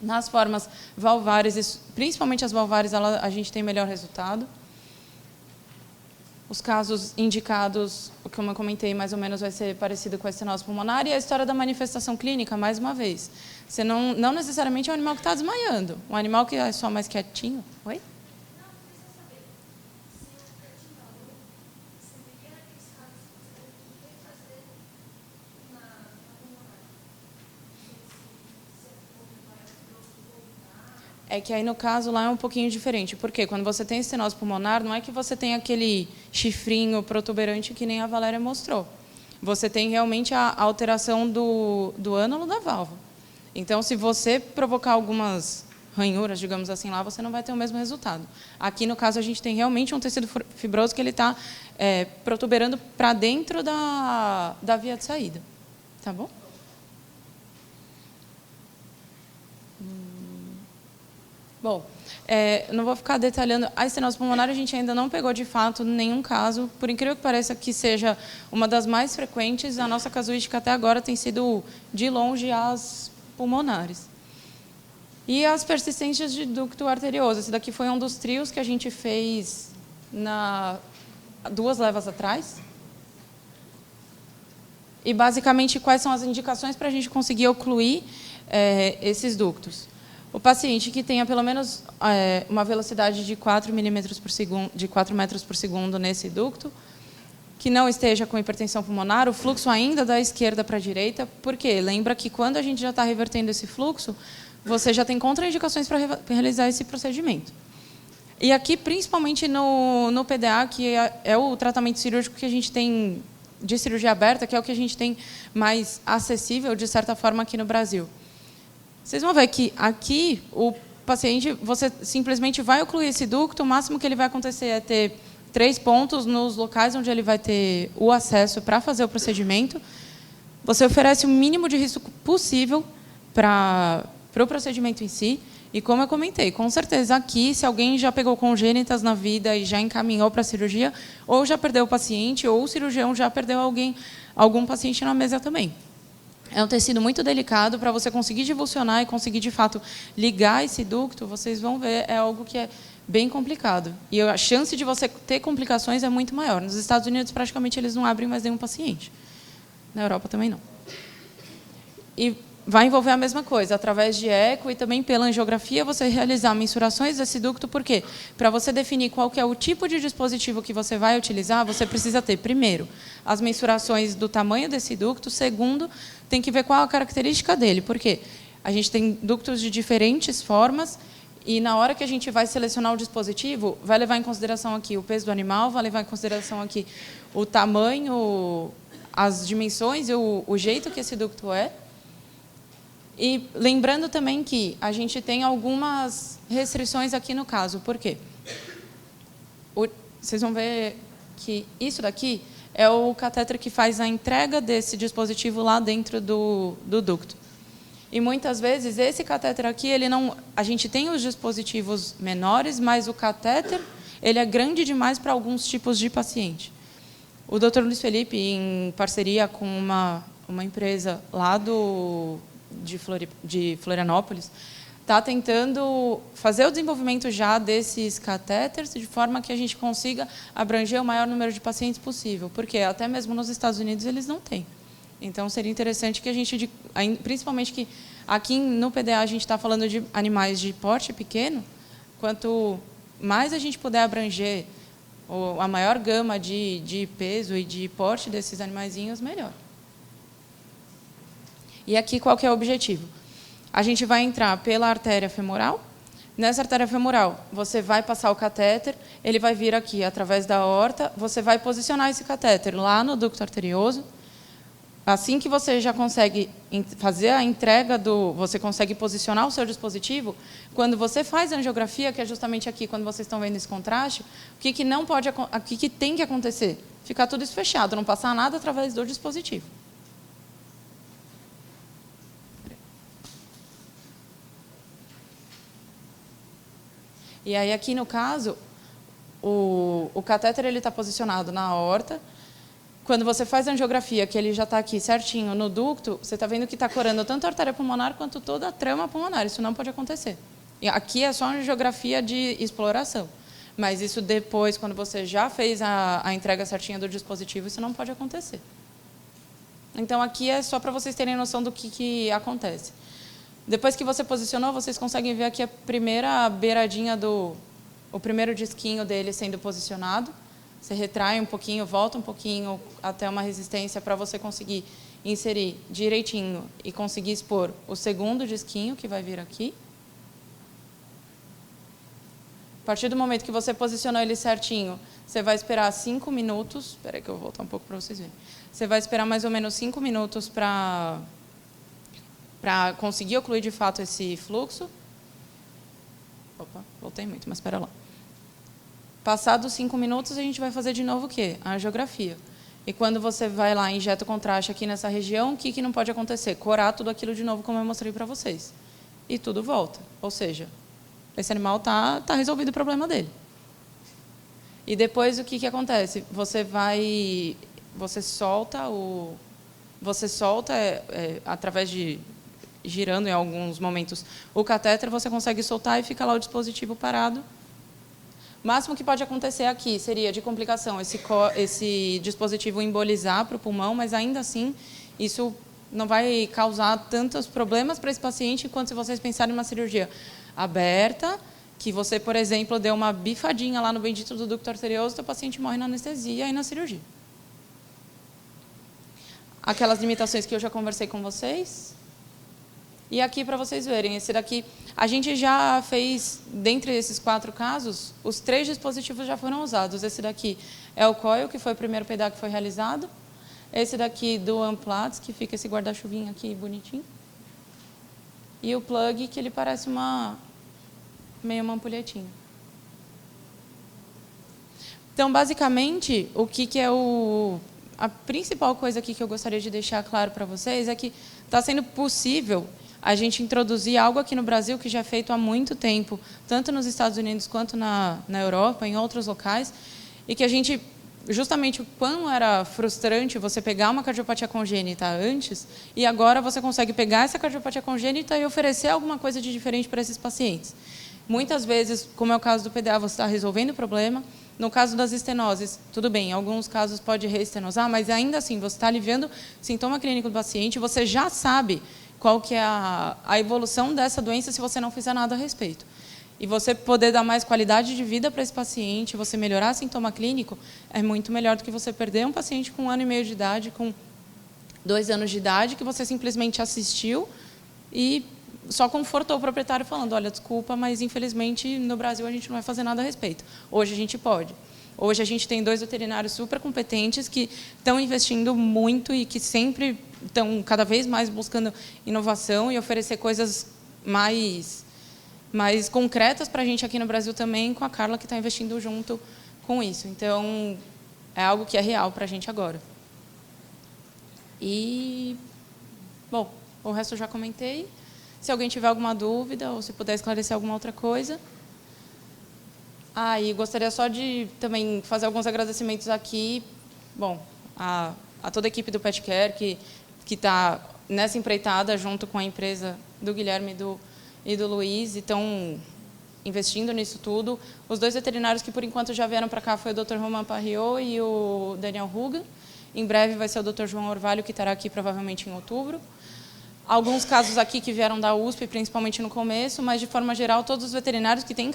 Nas formas valvares, principalmente as valvares, a gente tem melhor resultado. Os casos indicados, como eu comentei, mais ou menos vai ser parecido com a estenose pulmonar. E a história da manifestação clínica, mais uma vez. Você não necessariamente é um animal que está desmaiando. Um animal que é só mais quietinho. Oi? É que aí, no caso, lá é um pouquinho diferente. Por quê? Quando você tem estenose pulmonar, não é que você tem aquele chifrinho protuberante que nem a Valéria mostrou. Você tem realmente a alteração do ânulo da válvula. Então, se você provocar algumas ranhuras, digamos assim, lá, você não vai ter o mesmo resultado. Aqui, no caso, a gente tem realmente um tecido fibroso que ele está protuberando para dentro da via de saída. Tá bom? Bom, não vou ficar detalhando. A estenose pulmonar a gente ainda não pegou, de fato, nenhum caso. Por incrível que pareça que seja uma das mais frequentes, a nossa casuística até agora tem sido, de longe, as pulmonares. E as persistências de ducto arterioso. Esse daqui foi um dos trios que a gente fez 2 levas atrás. E, basicamente, quais são as indicações para a gente conseguir ocluir esses ductos? O paciente que tenha pelo menos uma velocidade de 4 milímetros por segundo, de 4 metros por segundo nesse ducto, que não esteja com hipertensão pulmonar, o fluxo ainda da esquerda para a direita, porque lembra que quando a gente já está revertendo esse fluxo, você já tem contraindicações para realizar esse procedimento. E aqui, principalmente no PDA, que é o tratamento cirúrgico que a gente tem de cirurgia aberta, que é o que a gente tem mais acessível, de certa forma, aqui no Brasil. Vocês vão ver que aqui o paciente, você simplesmente vai ocluir esse ducto, o máximo que ele vai acontecer é ter 3 pontos nos locais onde ele vai ter o acesso para fazer o procedimento. Você oferece o mínimo de risco possível para o procedimento em si. E, como eu comentei, com certeza aqui, se alguém já pegou congênitas na vida e já encaminhou para a cirurgia, ou já perdeu o paciente, ou o cirurgião já perdeu algum paciente na mesa também. É um tecido muito delicado. Para você conseguir divulsionar e conseguir, de fato, ligar esse ducto, vocês vão ver, é algo que é bem complicado. E a chance de você ter complicações é muito maior. Nos Estados Unidos, praticamente, eles não abrem mais nenhum paciente. Na Europa também não. E vai envolver a mesma coisa, através de eco e também pela angiografia, você realizar mensurações desse ducto. Por quê? Para você definir qual que é o tipo de dispositivo que você vai utilizar, você precisa ter, primeiro, as mensurações do tamanho desse ducto. Segundo, tem que ver qual a característica dele. Por quê? A gente tem ductos de diferentes formas e, na hora que a gente vai selecionar o dispositivo, vai levar em consideração aqui o peso do animal, vai levar em consideração aqui o tamanho, as dimensões e o jeito que esse ducto é. E lembrando também que a gente tem algumas restrições aqui no caso. Por quê? Vocês vão ver que isso daqui é o catéter que faz a entrega desse dispositivo lá dentro do ducto. E, muitas vezes, esse catéter aqui, a gente tem os dispositivos menores, mas o catéter ele é grande demais para alguns tipos de paciente. O Dr. Luiz Felipe, em parceria com uma empresa lá de Florianópolis, está tentando fazer o desenvolvimento já desses catéteres de forma que a gente consiga abranger o maior número de pacientes possível, porque até mesmo nos Estados Unidos eles não têm. Então, seria interessante que a gente, principalmente que aqui no PDA a gente está falando de animais de porte pequeno, quanto mais a gente puder abranger a maior gama de peso e de porte desses animaizinhos, melhor. E aqui, qual que é o objetivo? A gente vai entrar pela artéria femoral. Nessa artéria femoral, você vai passar o catéter, ele vai vir aqui através da aorta, você vai posicionar esse catéter lá no ducto arterioso. Assim que você já consegue fazer a entrega você consegue posicionar o seu dispositivo, quando você faz a angiografia, que é justamente aqui, quando vocês estão vendo esse contraste, o que tem que acontecer? Ficar tudo isso fechado, não passar nada através do dispositivo. E aí, aqui no caso, o catéter está posicionado na aorta. Quando você faz a angiografia, que ele já está aqui certinho no ducto, você está vendo que está corando tanto a artéria pulmonar quanto toda a trama pulmonar. Isso não pode acontecer. E aqui é só uma angiografia de exploração. Mas isso depois, quando você já fez a entrega certinha do dispositivo, isso não pode acontecer. Então, aqui é só para vocês terem noção do que acontece. Depois que você posicionou, vocês conseguem ver aqui a primeira beiradinha o primeiro disquinho dele sendo posicionado. Você retrai um pouquinho, volta um pouquinho até uma resistência para você conseguir inserir direitinho e conseguir expor o segundo disquinho que vai vir aqui. A partir do momento que você posicionou ele certinho, você vai esperar 5 minutos. Espera aí que eu vou voltar um pouco para vocês verem. Você vai esperar mais ou menos 5 minutos para conseguir ocluir de fato esse fluxo. Opa, voltei muito, mas espera lá. Passados 5 minutos, a gente vai fazer de novo o quê? A angiografia. E quando você vai lá e injeta o contraste aqui nessa região, o que não pode acontecer? Corar tudo aquilo de novo, como eu mostrei para vocês. E tudo volta. Ou seja, esse animal tá resolvido o problema dele. E depois o que acontece? Você solta através de girando em alguns momentos o catéter, você consegue soltar e fica lá o dispositivo parado. O máximo que pode acontecer aqui seria de complicação esse dispositivo embolizar para o pulmão, mas ainda assim isso não vai causar tantos problemas para esse paciente quanto se vocês pensarem em uma cirurgia aberta, que você, por exemplo, deu uma bifadinha lá no bendito do ducto arterioso, o paciente morre na anestesia e na cirurgia. Aquelas limitações que eu já conversei com vocês. E aqui, para vocês verem, esse daqui, a gente já fez, dentre esses 4 casos, os 3 dispositivos já foram usados. Esse daqui é o coil, que foi o primeiro PDA que foi realizado. Esse daqui do Amplatz, que fica esse guarda-chuvinho aqui bonitinho. E o plug, que ele parece meio uma ampulhetinha. Então, basicamente, o que é a principal coisa aqui que eu gostaria de deixar claro para vocês é que está sendo possível a gente introduzir algo aqui no Brasil que já é feito há muito tempo, tanto nos Estados Unidos quanto na Europa, em outros locais, e que a gente, justamente o quão era frustrante você pegar uma cardiopatia congênita antes, e agora você consegue pegar essa cardiopatia congênita e oferecer alguma coisa de diferente para esses pacientes. Muitas vezes, como é o caso do PDA, você está resolvendo o problema. No caso das estenoses, tudo bem, em alguns casos pode reestenosar, mas ainda assim você está aliviando o sintoma clínico do paciente, você já sabe qual que é a evolução dessa doença se você não fizer nada a respeito. E você poder dar mais qualidade de vida para esse paciente, você melhorar o sintoma clínico, é muito melhor do que você perder um paciente com 1 ano e meio de idade, com 2 anos de idade, que você simplesmente assistiu e só confortou o proprietário falando, olha, desculpa, mas infelizmente no Brasil a gente não vai fazer nada a respeito. Hoje a gente pode. Hoje a gente tem 2 veterinários super competentes que estão investindo muito e que sempre estão cada vez mais buscando inovação e oferecer coisas mais concretas para a gente aqui no Brasil também, com a Carla que está investindo junto com isso. Então, é algo que é real para a gente agora. E, bom, o resto eu já comentei. Se alguém tiver alguma dúvida ou se puder esclarecer alguma outra coisa. E gostaria só de também fazer alguns agradecimentos aqui, bom, a toda a equipe do PetCare que está nessa empreitada junto com a empresa do Guilherme e do Luiz, e estão investindo nisso tudo. Os 2 veterinários que, por enquanto, já vieram para cá foi o Dr. Romain Parriot e o Daniel Ruga. Em breve vai ser o Dr. João Orvalho, que estará aqui provavelmente em outubro. Alguns casos aqui que vieram da USP, principalmente no começo, mas, de forma geral, todos os veterinários que têm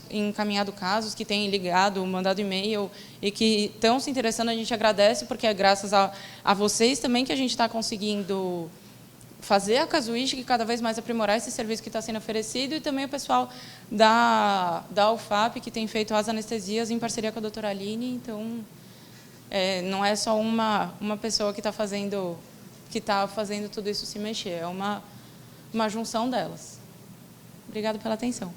encaminhado casos, que têm ligado, mandado e-mail e que estão se interessando, a gente agradece, porque é graças a vocês também que a gente está conseguindo fazer a casuística e cada vez mais aprimorar esse serviço que está sendo oferecido, e também o pessoal da UFAP, que tem feito as anestesias em parceria com a doutora Aline. Então, não é só uma pessoa que está fazendo tudo isso se mexer, é uma junção delas. Obrigada pela atenção.